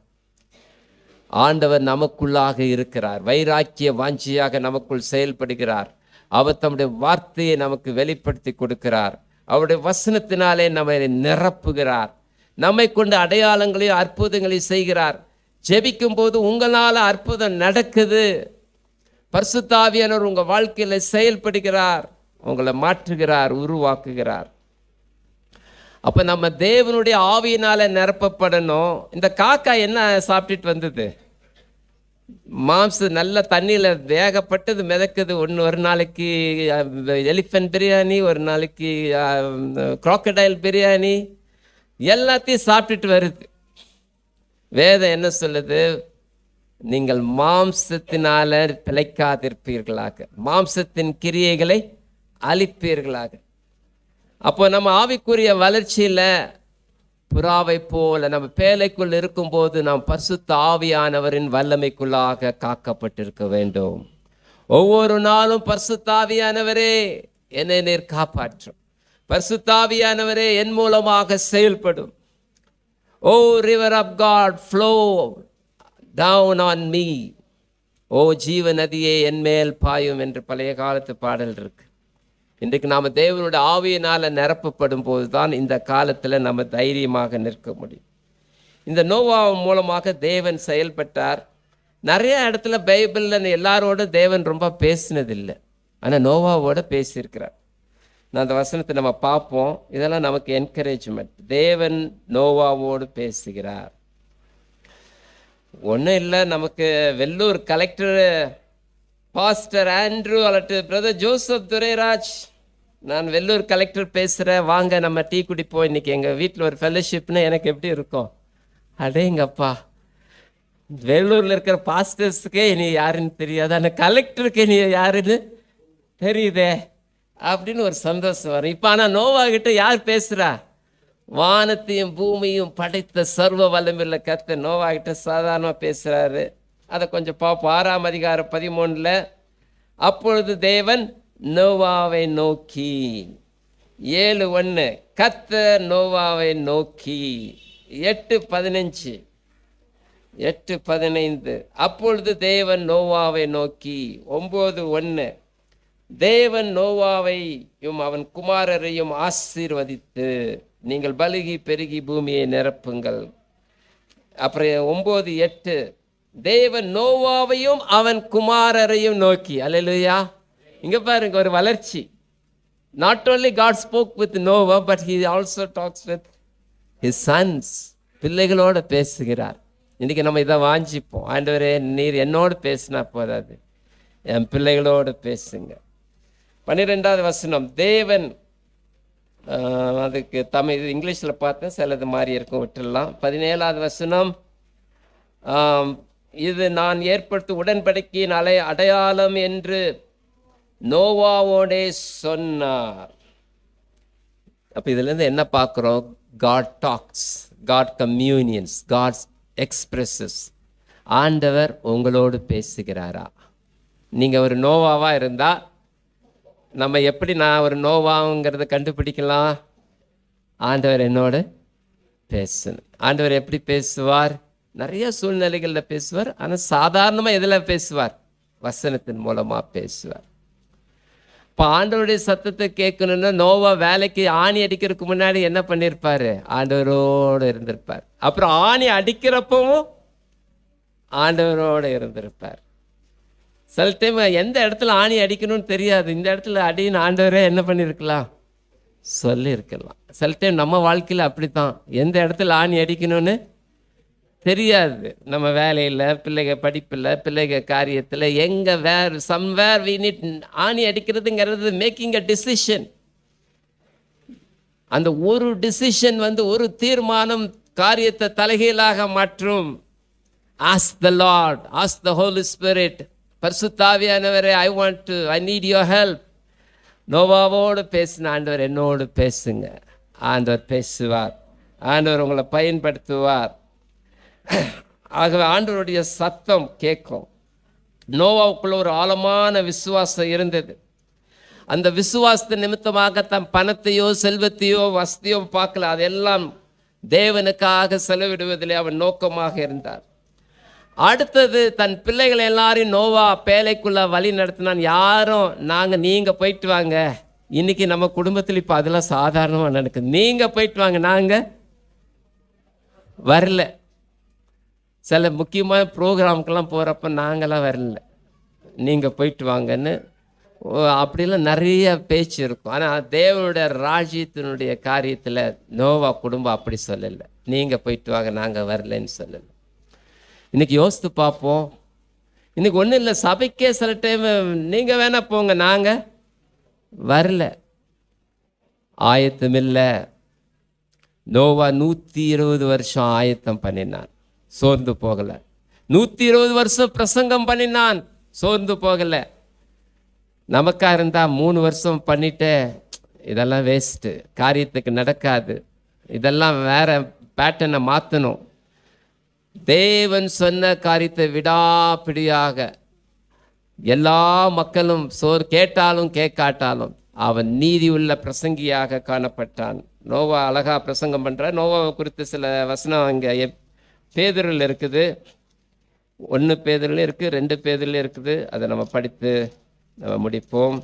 B: ஆண்டவர் நமக்குள்ளாக இருக்கிறார். வைராக்கிய வாஞ்சியாக நமக்குள் செயல்படுகிறார். அவர் தம்முடைய வார்த்தையை நமக்கு வெளிப்படுத்தி கொடுக்கிறார். அவருடைய வசனத்தினாலே நம்மை நிரப்புகிறார். நம்மை கொண்டு அடையாளங்களையும் அற்புதங்களையும் செய்கிறார். ஜெபிக்கும் போது உங்களால் அற்புதம் நடக்குது. பரிசுத்த ஆவியானவர் உங்கள் வாழ்க்கையில் செயல்படுகிறார், உங்களை மாற்றுகிறார், உருவாக்குகிறார். அப்போ நம்ம தேவனுடைய ஆவியினால நிரப்பப்படணும். இந்த காக்கா என்ன சாப்பிட்டுட்டு வந்தது? மாம்சம் நல்ல தண்ணியில் வேகப்பட்டது மிதக்குது. ஒரு நாளைக்கு எலிஃபென்ட் பிரியாணி, ஒரு நாளைக்கு க்ராக்கடைல் பிரியாணி, எல்லாத்தையும் சாப்பிட்டுட்டு வருது. வேதம் என்ன சொல்லுது? நீங்கள் மாம்சத்தினால பிழைக்காதிருப்பீர்களாக, மாம்சத்தின் கிரியைகளை அழிப்பீர்களாக. அப்போ நம்ம ஆவிக்குரிய வளர்ச்சியில் புறாவை போல நம்ம பேழைக்குள் இருக்கும்போது நாம் பரிசுத்த ஆவியானவரின் வல்லமைக்குள்ளாக காக்கப்பட்டிருக்க வேண்டும். ஒவ்வொரு நாளும் பரிசுத்த ஆவியானவரே என்னை நீர் காப்பாற்றும், பரிசுத்த ஆவியானவரே என் மூலமாக செயல்படும். Oh river of God flow down on me. ஓ ஜீவ நதியே என்மேல் பாயும் என்று பழைய காலத்து பாடல் இருக்கு. இன்றைக்கு நாம் தேவனுடைய ஆவியினால் நிரப்பப்படும் போது தான் இந்த காலத்தில் நம்ம தைரியமாக நிற்க முடியும். இந்த நோவா மூலமாக தேவன் செயல்பட்டார். நிறைய இடத்துல பைபிளில் எல்லாரோட தேவன் ரொம்ப பேசினதில்லை, ஆனால் நோவாவோட பேசியிருக்கிறார். நான் அந்த வசனத்தை நம்ம பார்ப்போம். இதெல்லாம் நமக்கு என்கரேஜ்மெண்ட். தேவன் நோவாவோடு பேசுகிறார். ஒன்றும் இல்லை, நமக்கு வெள்ளூர் கலெக்டர் பாஸ்டர் ஆண்ட்ரூ அல்லது பிரதர் ஜோசப் துரைராஜ், நான் வெள்ளூர் கலெக்டர் பேசுகிறேன், வாங்க நம்ம டீ குடிப்போம், இன்றைக்கி எங்கள் வீட்டில் ஒரு ஃபெல்லோஷிப்னு எனக்கு எப்படி இருக்கும்? அடேங்கப்பா, வெள்ளூரில் இருக்கிற பாஸ்டர்ஸுக்கே இனி யாருன்னு தெரியாது, ஆனால் கலெக்டருக்கு இனி யாருன்னு தெரியுதே அப்படின்னு ஒரு சந்தோஷம் வரும். இப்போ ஆனால் நோவாகிட்ட யார் பேசுகிறா? வானத்தையும் பூமியும் படைத்த சர்வ வல்லமையுள்ள கர்த்தர் நோவாகிட்ட சாதாரணமாக பேசுகிறாரு. அதை கொஞ்சம் பார்ப்போம். 6ஆம் அதிகாரம் 13. அப்பொழுது தேவன் நோவாவை நோக்கி 7:1 கர்த்தர் நோவாவை நோக்கி 8:15 அப்பொழுது தேவன் நோவாவை நோக்கி 9:1 தேவன் நோவாவையும் அவன் குமாரரையும் ஆசீர்வதித்து நீங்கள் பலுகி பெருகி பூமியை நிரப்புங்கள். அப்புறம் 9:8 தேவன் நோவாவையும் அவன் குமாரரையும் நோக்கி. அல்லேலூயா. இங்க பாருங்க ஒரு வளர்ச்சி. Not only God spoke with Noah, but he also talks with his sons. பிள்ளைகளோட பேசுகிறார். இன்னைக்கு நம்ம இதை வாஞ்சிப்போம். ஆண்டவரே, நீர் என்னோடு பேசினா போதாது, என் பிள்ளைகளோடு பேசுங்க. 12வது வசனம் தேவன், அதுக்கு தமிழ் இங்கிலீஷில் பார்த்தேன், சிலது மாதிரி இருக்கும், விட்டுடலாம். 17வது வசனம், இது நான் ஏற்படுத்தும் உடன்படிக்கையின் அடையாளம் என்று நோவாவோடே சொன்னார். அப்போ இதுலேருந்து என்ன பார்க்குறோம்? God talks, God communions, God expresses. ஆண்டவர் உங்களோடு பேசுகிறாரா? நீங்கள் ஒரு நோவாவாக இருந்தால் நம்ம எப்படி நான் ஒரு நோவாங்கிறத கண்டுபிடிக்கலாம்? ஆண்டவர் என்னோட பேசணும். ஆண்டவர் எப்படி பேசுவார்? நிறைய சூழ்நிலைகளில் பேசுவார். ஆனால் சாதாரணமாக எதில் பேசுவார்? வசனத்தின் மூலமாக பேசுவார். இப்போ ஆண்டவருடைய சத்தத்தை கேட்கணுன்னா நோவா வேலைக்கு ஆணி அடிக்கிறதுக்கு முன்னாடி என்ன பண்ணியிருப்பார்? ஆண்டவரோடு இருந்திருப்பார். அப்புறம் ஆணி அடிக்கிறப்பவும் ஆண்டவரோடு இருந்திருப்பார். சில டைம் எந்த இடத்துல ஆணி அடிக்கணும்னு தெரியாது, இந்த இடத்துல அடின்னு ஆண்டவரே என்ன பண்ணியிருக்கலாம்? சொல்லியிருக்கலாம். சில டைம் நம்ம வாழ்க்கையில் அப்படி தான், எந்த இடத்துல ஆணி அடிக்கணும்னு தெரியாது. நம்ம வேலையில், பிள்ளைங்க படிப்பில், பிள்ளைங்க காரியத்தில், எங்கே சம்வேர் வி நீட் ஆணி அடிக்கிறதுங்கிறது மேக்கிங் அ டிசிஷன். அந்த ஒரு டிசிஷன் ஒரு தீர்மானம் காரியத்தை தலைகீழாக மாற்றும். Ask the Lord, ask the Holy Spirit. பரிசுத்தாவியானவரே, ஐ நீட் யுவர் ஹெல்ப். நோவாவோடு பேசின ஆண்டவர் என்னோடு பேசுங்க. ஆண்டவர் பேசுவார். ஆண்டவர் உங்களை பயன்படுத்துவார். ஆகவே ஆண்டவருடைய சத்தம் கேட்கும். நோவாவுக்குள்ள ஒரு ஆழமான விசுவாசம் இருந்தது. அந்த விசுவாசத்தின் நிமித்தமாக தன் பணத்தையோ செல்வத்தையோ வசதியோ பார்க்கல, அதெல்லாம் தேவனுக்காக செலவிடுவதிலே அவன் நோக்கமாக இருந்தார். அடுத்தது தன் பிள்ளைகள் எல்லாரையும் நோவா பேழைக்குள்ள வழி நடத்தினான். யாரும் நீங்கள் போயிட்டு வாங்க, இன்னைக்கு நம்ம குடும்பத்தில் இப்போ அதெல்லாம் சாதாரணமாக நடக்குது. நீங்கள் போயிட்டு வாங்க, நாங்கள் வரல. சில முக்கியமான ப்ரோக்ராமுக்கெல்லாம் போகிறப்ப நாங்களாம் வரல, நீங்கள் போயிட்டு வாங்கன்னு அப்படிலாம் நிறைய பேச்சு இருக்கும். ஆனால் தேவனுடைய ராஜ்யத்தினுடைய காரியத்தில் நோவா குடும்பம் அப்படி சொல்லலை. நீங்கள் போயிட்டு வாங்க, நாங்கள் வரலன்னு சொல்லலை. இன்றைக்கி யோசித்து பார்ப்போம். இன்றைக்கி ஒன்றும் இல்லை, சபைக்கே சில டைம் நீங்கள் வேணா போங்க, நாங்கள் வரல. ஆயத்தம் இல்லை. நோவா 120 வருஷம் ஆயத்தம் பண்ணினான், சோர்ந்து போகலை. 120 வருஷம் பிரசங்கம் பண்ணினான், சோர்ந்து போகலை. நமக்கா இருந்தால் 3 வருஷம் பண்ணிட்டு இதெல்லாம் வேஸ்ட்டு, காரியத்துக்கு நடக்காது, இதெல்லாம் வேற பேட்டர்னை மாற்றணும். தேவன் சொன்ன காரியத்தை விடாப்பிடியாக எல்லா மக்களும் கேட்டாலும் கேட்காட்டாலும் அவன் நீதி உள்ள பிரசங்கியாக காணப்பட்டான். நோவா அழகா பிரசங்கம் பண்ணுற. நோவாவை குறித்து சில வசனம் இங்கே பேதுருவில் இருக்குது. 1 பேதுருல இருக்குது, 2 பேதுருல இருக்குது. அதை நம்ம படித்து நம்ம முடிப்போம்.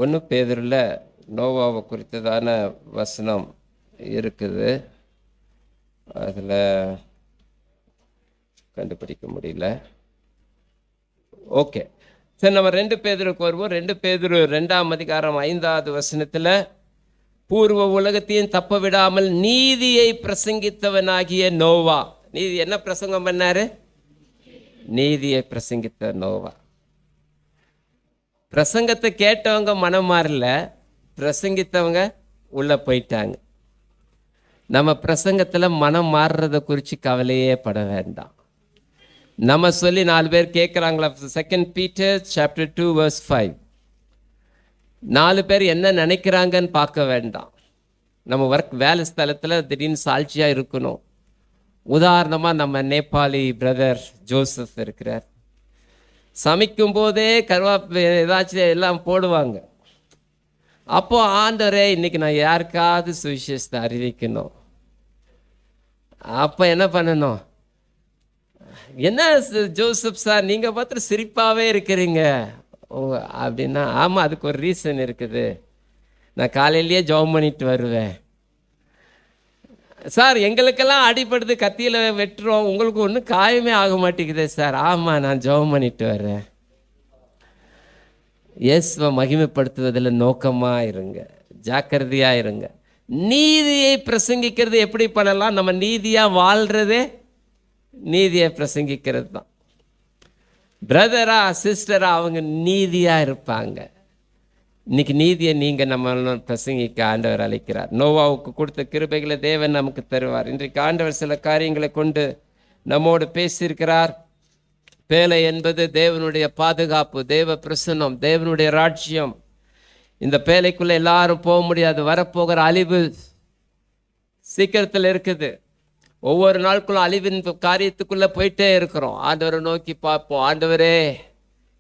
B: ஒன்று பேதுருல நோவாவை குறித்ததான வசனம் இருக்குது. அதில் கண்டுபிடிக்க முடியல. ஓகே, சரி, நம்ம 2 பேதுருக்கு வருவோம். 2 பேதுரு 2ஆம் அதிகாரம் 5வது வசனத்தில், பூர்வ உலகத்தையும் தப்ப விடாமல் நீதியை பிரசங்கித்தவனாகிய நோவா. நீதி என்ன பிரசங்கம் பண்ணாரு? நீதியை பிரசங்கித்த நோவா. பிரசங்கத்தை கேட்டவங்க மனம் மாறல, பிரசங்கித்தவங்க உள்ள போயிட்டாங்க. நம்ம பிரசங்கத்தில் மனம் மாறுறதை குறித்து கவலையே பட வேண்டாம். நம்ம சொல்லி 4 பேர் கேட்குறாங்களா? 2 Peter chapter 2 verse 5. 4 பேர் என்ன நினைக்கிறாங்கன்னு பார்க்க வேண்டாம். நம்ம வேலை ஸ்தலத்தில் திடீர்னு சாட்சியாக இருக்கணும். உதாரணமாக நம்ம நேபாளி பிரதர் ஜோசப் இருக்கிறார். சமைக்கும் போதே ஏதாச்சும் எல்லாம் போடுவாங்க. அப்போ ஆண்டவரே, இன்னைக்கு நான் யாருக்காவது சுவிசேஷத்தை அறிவிக்கணும். அப்போ என்ன பண்ணணும்? என்ன ஜோசப் சார், நீங்கள் பார்த்து சிரிப்பாகவே இருக்கிறீங்க அப்படின்னா, ஆமாம், அதுக்கு ஒரு ரீசன் இருக்குது. நான் காலையிலேயே ஜெபம் பண்ணிட்டு வருவேன். சார், எங்களுக்கெல்லாம் அடிபடுது, கத்தியில் வெட்டுறோம், உங்களுக்கு ஒன்றும் காயமே ஆக மாட்டேங்குதே சார். ஆமாம், நான் ஜெபம் பண்ணிட்டு வர்றேன். இயேசுவை மகிமைப்படுத்துவதில் நோக்கமாக இருங்க, ஜாக்கிரதையாக இருங்க. நீதியை பிரசங்கிக்கிறது எப்படி பண்ணலாம்? நம்ம நீதியாக வாழ்கிறதே நீதியை பிரசங்கிக்கிறது தான். பிரதரா சிஸ்டரா அவங்க நீதியாக இருப்பாங்க. இன்னைக்கு நீதியை நீங்கள் நம்ம பிரசங்கிக்க ஆண்டவர் அழைக்கிறார். நோவாவுக்கு கொடுத்த கிருபைகளை தேவன் நமக்கு தருவார். இன்றைக்கு ஆண்டவர் சில காரியங்களை கொண்டு நம்மோடு பேசியிருக்கிறார். பேலை என்பது தேவனுடைய பாதுகாப்பு, தேவ பிரசன்னம், தேவனுடைய ராஜ்யம். இந்த பேலைக்குள்ளே எல்லாரும் போக முடியாது. வரப்போகிற அழிவு சீக்கிரத்தில் இருக்குது. ஒவ்வொரு நாளுக்குள்ள அழிவின் காரியத்துக்குள்ளே போயிட்டே இருக்கிறோம். ஆண்டவரை நோக்கி பார்ப்போம். ஆண்டவரே,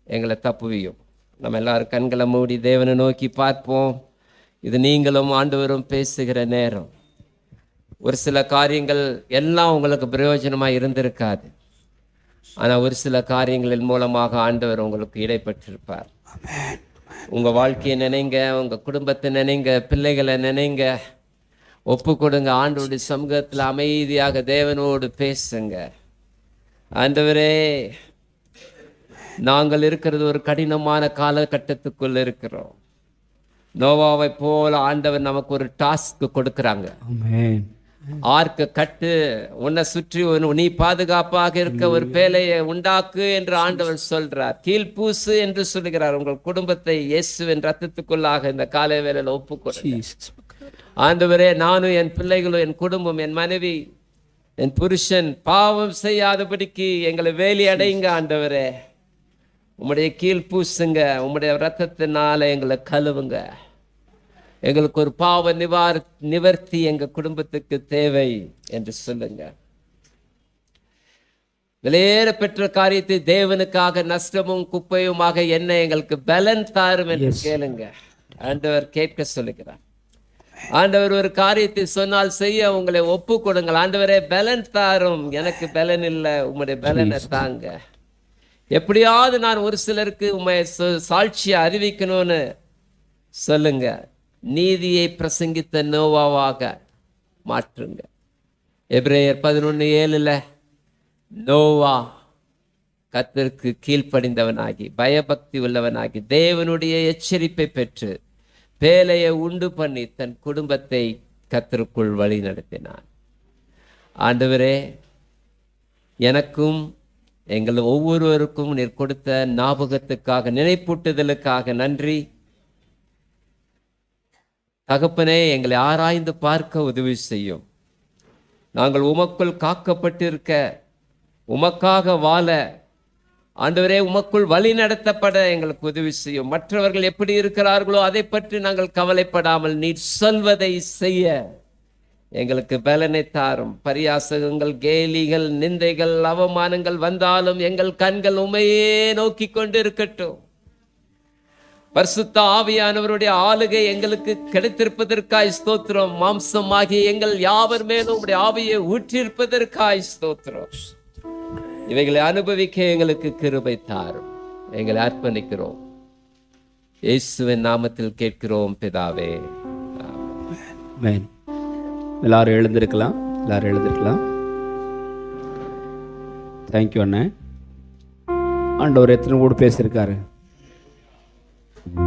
B: எங்களை தப்புவியும். நம்ம எல்லாரும் கண்களை மூடி தேவனை நோக்கி பார்ப்போம். இது நீங்களும் ஆண்டவரும் பேசுகிற நேரம். ஒரு சில காரியங்கள் எல்லாம் உங்களுக்கு பிரயோஜனமாக இருந்திருக்காது. ஆனால் ஒரு சில காரியங்களின் மூலமாக ஆண்டவர் உங்களுக்கு இடைப்பட்டிருப்பார். உங்கள் வாழ்க்கையை நினைங்க, உங்கள் குடும்பத்தை நினைங்க, பிள்ளைகளை நினைங்க, ஒப்பு கொடுங்க. ஆண்டவருடைய சமூகத்தில் அமைதியாக தேவனோடு பேசுங்க. ஆண்டவரே, நாங்கள் இருக்கிறது ஒரு கடினமான காலகட்டத்துக்குள் இருக்கிறோம். நோவாவை போல ஆண்டவர் நமக்கு ஒரு டாஸ்க் கொடுக்குறாங்க. ஆர்க்க கட்டு, உன்னை சுற்றி நீ பாதுகாப்பாக இருக்க ஒரு பேலையை உண்டாக்கு என்று ஆண்டவர் சொல்றார். கீழ்பூசு என்று சொல்லுகிறார். உங்கள் குடும்பத்தை இயேசுவின் ரத்தத்துக்குள்ளாக இந்த காலை வேளையில் ஒப்புக்கொடுங்க. ஆண்டவரே, நானும் என் பிள்ளைகளும் என் குடும்பம் என் மனைவி என் புருஷன் பாவம் செய்யாதபடிக்கு எங்களை வேலி அடையுங்க. ஆண்டவரே, உம்முடைய கீழ் பூசுங்க, உம்முடைய ரத்தத்தினால எங்களை கழுவுங்க. எங்களுக்கு ஒரு பாவ நிவர்த்தி எங்க குடும்பத்துக்கு தேவை என்று சொல்லுங்க. வெளியேற பெற்ற காரியத்தை தேவனுக்காக நஷ்டமும் குப்பையுமாக என்ன எங்களுக்கு பலன் தாரும் என்று கேளுங்க. ஆண்டவர் கேட்க சொல்லுகிறார். ஆண்டவர் ஒரு காரியத்தை சொன்னால் செய்ய உங்களை ஒப்பு கொடுங்கள். ஆண்டவரே, பலன் தாரும், எனக்கு பலன் இல்லை, உம்முடைய பலனை தாங்க. எப்படியாவது நான் ஒரு சிலருக்கு உண்மை சாட்சியை அறிவிக்கணும்னு சொல்லுங்க. நீதியை பிரசங்கித்த நோவாவாக மாற்றுங்க. எபிரேயர் 11:7 நோவா கர்த்தருக்கு கீழ்ப்படிந்தவனாகி பயபக்தி உள்ளவனாகி தேவனுடைய எச்சரிப்பை பெற்று பேலையை உண்டு பண்ணி தன் குடும்பத்தை கர்த்தருக்குள் வழி நடத்தினான். ஆண்டவரே, எனக்கும் எங்கள் ஒவ்வொருவருக்கும் நீர் கொடுத்த ஞாபகத்துக்காக, நினைப்பூட்டுதலுக்காக நன்றி. தகப்பனே, எங்களை ஆராய்ந்து பார்க்க உதவி செய்யும். நாங்கள் உமக்குள் காக்கப்பட்டிருக்க, உமக்காக வாழ, ஆண்டவரே, உமக்குள் வழி நடத்தப்பட எங்களுக்கு உதவி செய்யும். மற்றவர்கள் எப்படி இருக்கிறார்களோ அதை பற்றி நாங்கள் கவலைப்படாமல் நீர் சொல்வதை செய்ய எங்களுக்கு பலனை தாரும். பரியாசகங்கள், கேலிகள், நிந்தைகள், அவமானங்கள் வந்தாலும் எங்கள் கண்கள் உமையே நோக்கி கொண்டு இருக்கட்டும். பரிசுத்த ஆவியானவருடைய ஆளுகை எங்களுக்கு கிடைத்திருப்பதற்காய் ஸ்தோத்திரம். மாம்சமாகிய எங்கள் யாவர் மேலும் உடைய ஆவியை ஊற்றியிருப்பதற்காய் ஸ்தோத்திரம். இவைகளை அனுபவிக்க எங்களுக்கு கிருபை தாரும். எங்களை அர்ப்பணிக்கிறோம். இயேசுவின் நாமத்தில் கேட்கிறோம் பிதாவே.
A: ஆமென். எல்லாரும் எழுந்திருக்கலாம். தேங்க்யூ அண்ணன். ஆண்டவர் எத்தனை கூட பேசியிருக்காரு.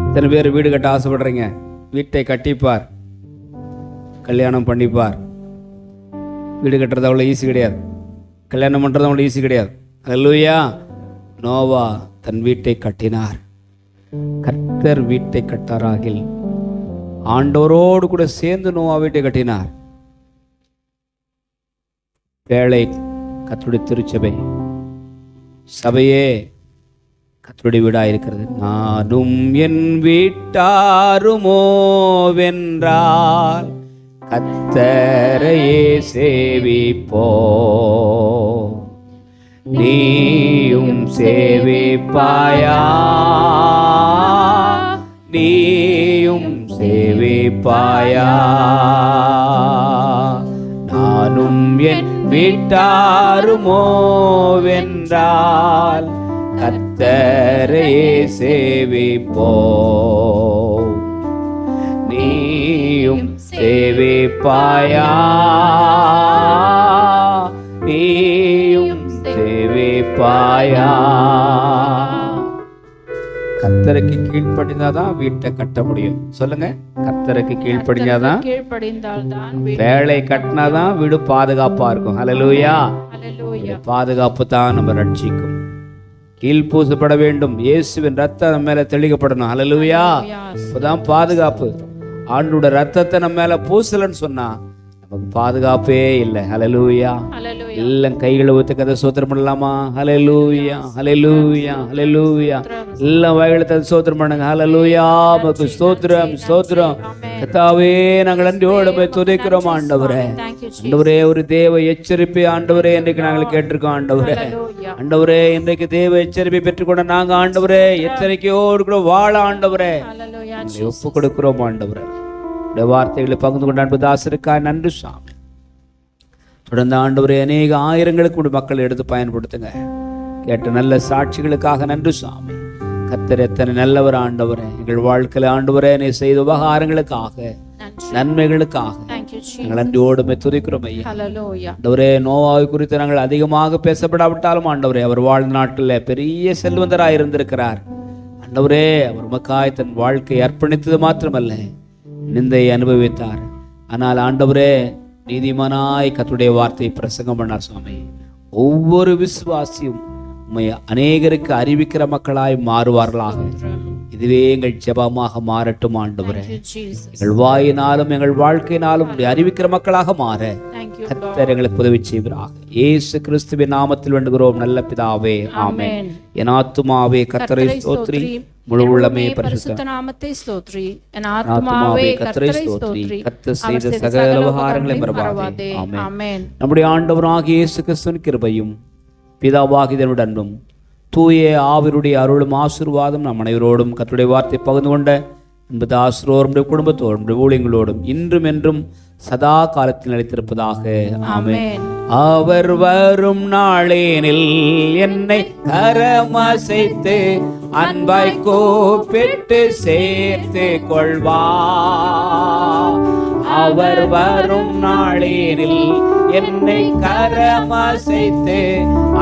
A: எத்தனை பேர் வீடு கட்ட ஆசைப்படுறீங்க? வீட்டை கட்டிப்பார், கல்யாணம் பண்ணிப்பார். வீடு கட்டுறது அவ்வளோ ஈஸி கிடையாது, கல்யாணம் பண்ணுறது அவ்வளோ ஈஸி கிடையாது. அல்லேலூயா. நோவா தன் வீட்டை கட்டினார். கர்த்தர் வீட்டை கட்டாராகில் ஆண்டவரோடு கூட சேர்ந்து நோவா வீட்டை கட்டினார். வேளை கர்த்தருடைய திருச்சபை, சபையே கர்த்தருடைய வீடாயிருக்கிறது. நானும் என் வீட்டாருமோ வென்றால் கர்த்தரையே சேவிப்போ, நீயும் சேவிப்பாயா, நீயும் சேவிப்பாயா. நானும் என் வீட்டாருமோ வென்றால் கர்த்தரையே சேவிப்போ, நீயும் சேவிப்பாயா, நீயும் சேவிப்பாயா. கர்த்தருக்கு கீழ்ப்படிந்தாதான் வீட்டை கட்ட முடியும். சொல்லுங்க, கர்த்தருக்கு கீழ்ப்படிஞ்சாதான், வேலை கட்டினாதான் வீடு பாதுகாப்பா இருக்கும். ஹல்லேலூயா. பாதுகாப்பு தான் நம்ம ரட்சிக்கும். கீழ்பூசப்பட வேண்டும். இயேசுவின் ரத்தம் நம்ம மேல தெளிக்கப்படணும். ஹல்லேலூயா. இப்பதான் பாதுகாப்பு. ஆண்டோட ரத்தத்தை நம்ம மேல பூசலன்னு சொன்னா நமக்கு பாதுகாப்பே இல்லை. ஹல்லேலூயா. எல்லாம் கைகளை ஊத்த கதை சோத்திரம் பண்ணலாமா? ஹல்லேலூயா, ஹல்லேலூயா, ஹல்லேலூயா. எல்லாம் வயலத்தை சோத்திரம் பண்ணுங்க. ஹல்லேலூயா. நமக்கு ஸ்தோத்திரம், ஸ்தோத்திரம். கர்த்தாவே, நாங்கள் நன்றியோடு போய் துதிக்கிறோம். ஆண்டவரே, ஆண்டவரே, ஒரு தேவ எச்சரிப்பை ஆண்டவரே இன்றைக்கு நாங்கள் கேட்டிருக்கோம். ஆண்டவரே, ஆண்டவரே, இன்றைக்கு தேவ எச்சரிப்பை பெற்றுக்கொண்ட நாங்க ஆண்டவரே எச்சரிக்கையோடு கூட வாழ ஆண்டவரே ஒப்பு கொடுக்கிறோம். ஆண்டவரே, வார்த்தைகளை பகிர்ந்து கொண்ட அன்பு தாசருக்காய் நன்றி சாமி. தொடர்ந்து ஆண்டவரே அநேக ஆயிரங்களுக்கு மக்கள் எடுத்து பயன்படுத்துங்க. கேட்ட நல்ல சாட்சிகளுக்காக நன்றி சாமி. கர்த்தர் எத்தனை நல்லவர் ஆண்டவரே. எங்கள் வாழ்க்கையில் ஆண்டவரே நீ செய்த உபகாரங்களுக்காக, நன்மைகளுக்காக நாங்கள் நன்றியோடு துதிக்கிறோம் ஐயா. ஆண்டவரே, நோவாவை குறித்து நாங்கள் அதிகமாக பேசப்படாவிட்டாலும் ஆண்டவரே அவர் வாழ்ந்த நாட்டில் பெரிய செல்வந்தராய் இருந்திருக்கிறார். ஆண்டவரே, அவர் உமக்காய் தன் வாழ்க்கையை அர்ப்பணித்தது மாத்திரமல்ல, நிந்தை அனுபவித்தார். ஆனால் ஆண்டவரே நீதிமானாய் கர்த்தருடைய வார்த்தையை பிரசங்கம் பண்ணார் சுவாமி. ஒவ்வொரு விசுவாசியும் உம்மை அநேகருக்கு அறிவிக்கிற மக்களாய் மாறுவார்களாக. இதுவே எங்கள் ஜெபமாக மாறட்டும் ஆண்டவரே. எங்கள் வாயினாலும் எங்கள் வாழ்க்கையினாலும் அறிவிக்கிற மக்களாக மாற கர்த்தர் எங்களுக்கு உதவி செய்வீராக. இயேசு கிறிஸ்துவின் நாமத்தில் வேண்டுகிறோம் நல்ல பிதாவே, ஆமென். என் ஆத்துமாவே கர்த்தரை ஸ்தோத்திரி, முழு உள்ளமே பரிசுத்த நாமத்தை ஸ்தோத்திரி. என் ஆத்துமாவே கர்த்தரை ஸ்தோத்திரி, கர்த்தர் செய்த சகல உபகாரங்களையும் மறவாதே. ஆமென். நம்முடைய ஆண்டவராகிய இயேசு கிறிஸ்துவின் கிருபையும் பிதாவாகிய அன்பும் தூய ஆவியருடைய அருளும் ஆசீர்வாதம் நம் அனைவரோடும் கர்த்தருடைய வார்த்தை பகிர்ந்து கொண்ட அன்பு தாசரோடும் குடும்பத்தோடும் ஊழியங்களோடும் இன்றும் என்றும் சதா காலத்தில் நிலைத்திருப்பதாக. ஆமென். அவர் வரும் நாளேனில் என்னை கரமசைத்து அன்பாய் கூப்பிட்டு சேர்த்து கொள்வார். அவர் வரும் நாளேனில் என்னை கரமசைத்து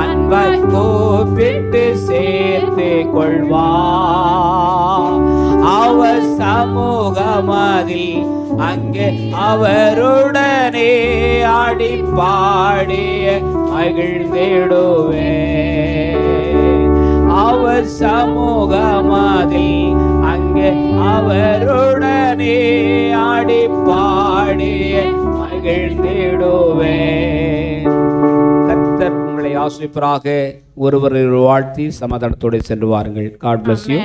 A: அன்பாய் கூப்பிட்டு சேர்த்து கொள்வார். அவர் சமூகமதில் அங்கே அவருடனே ஆடி பாடிய மகிழ்ந்திடுவே. அவர் சமூகமதில் அங்கே அவருடனே ஆடி பாடிய மகிழ்ந்திடுவே. கர்த்தர் உங்களை ஆசீர்வதிப்பாராக. ஒருவரை வாழ்த்தி சமாதானத்தோடு சென்று வாருங்கள். God bless you.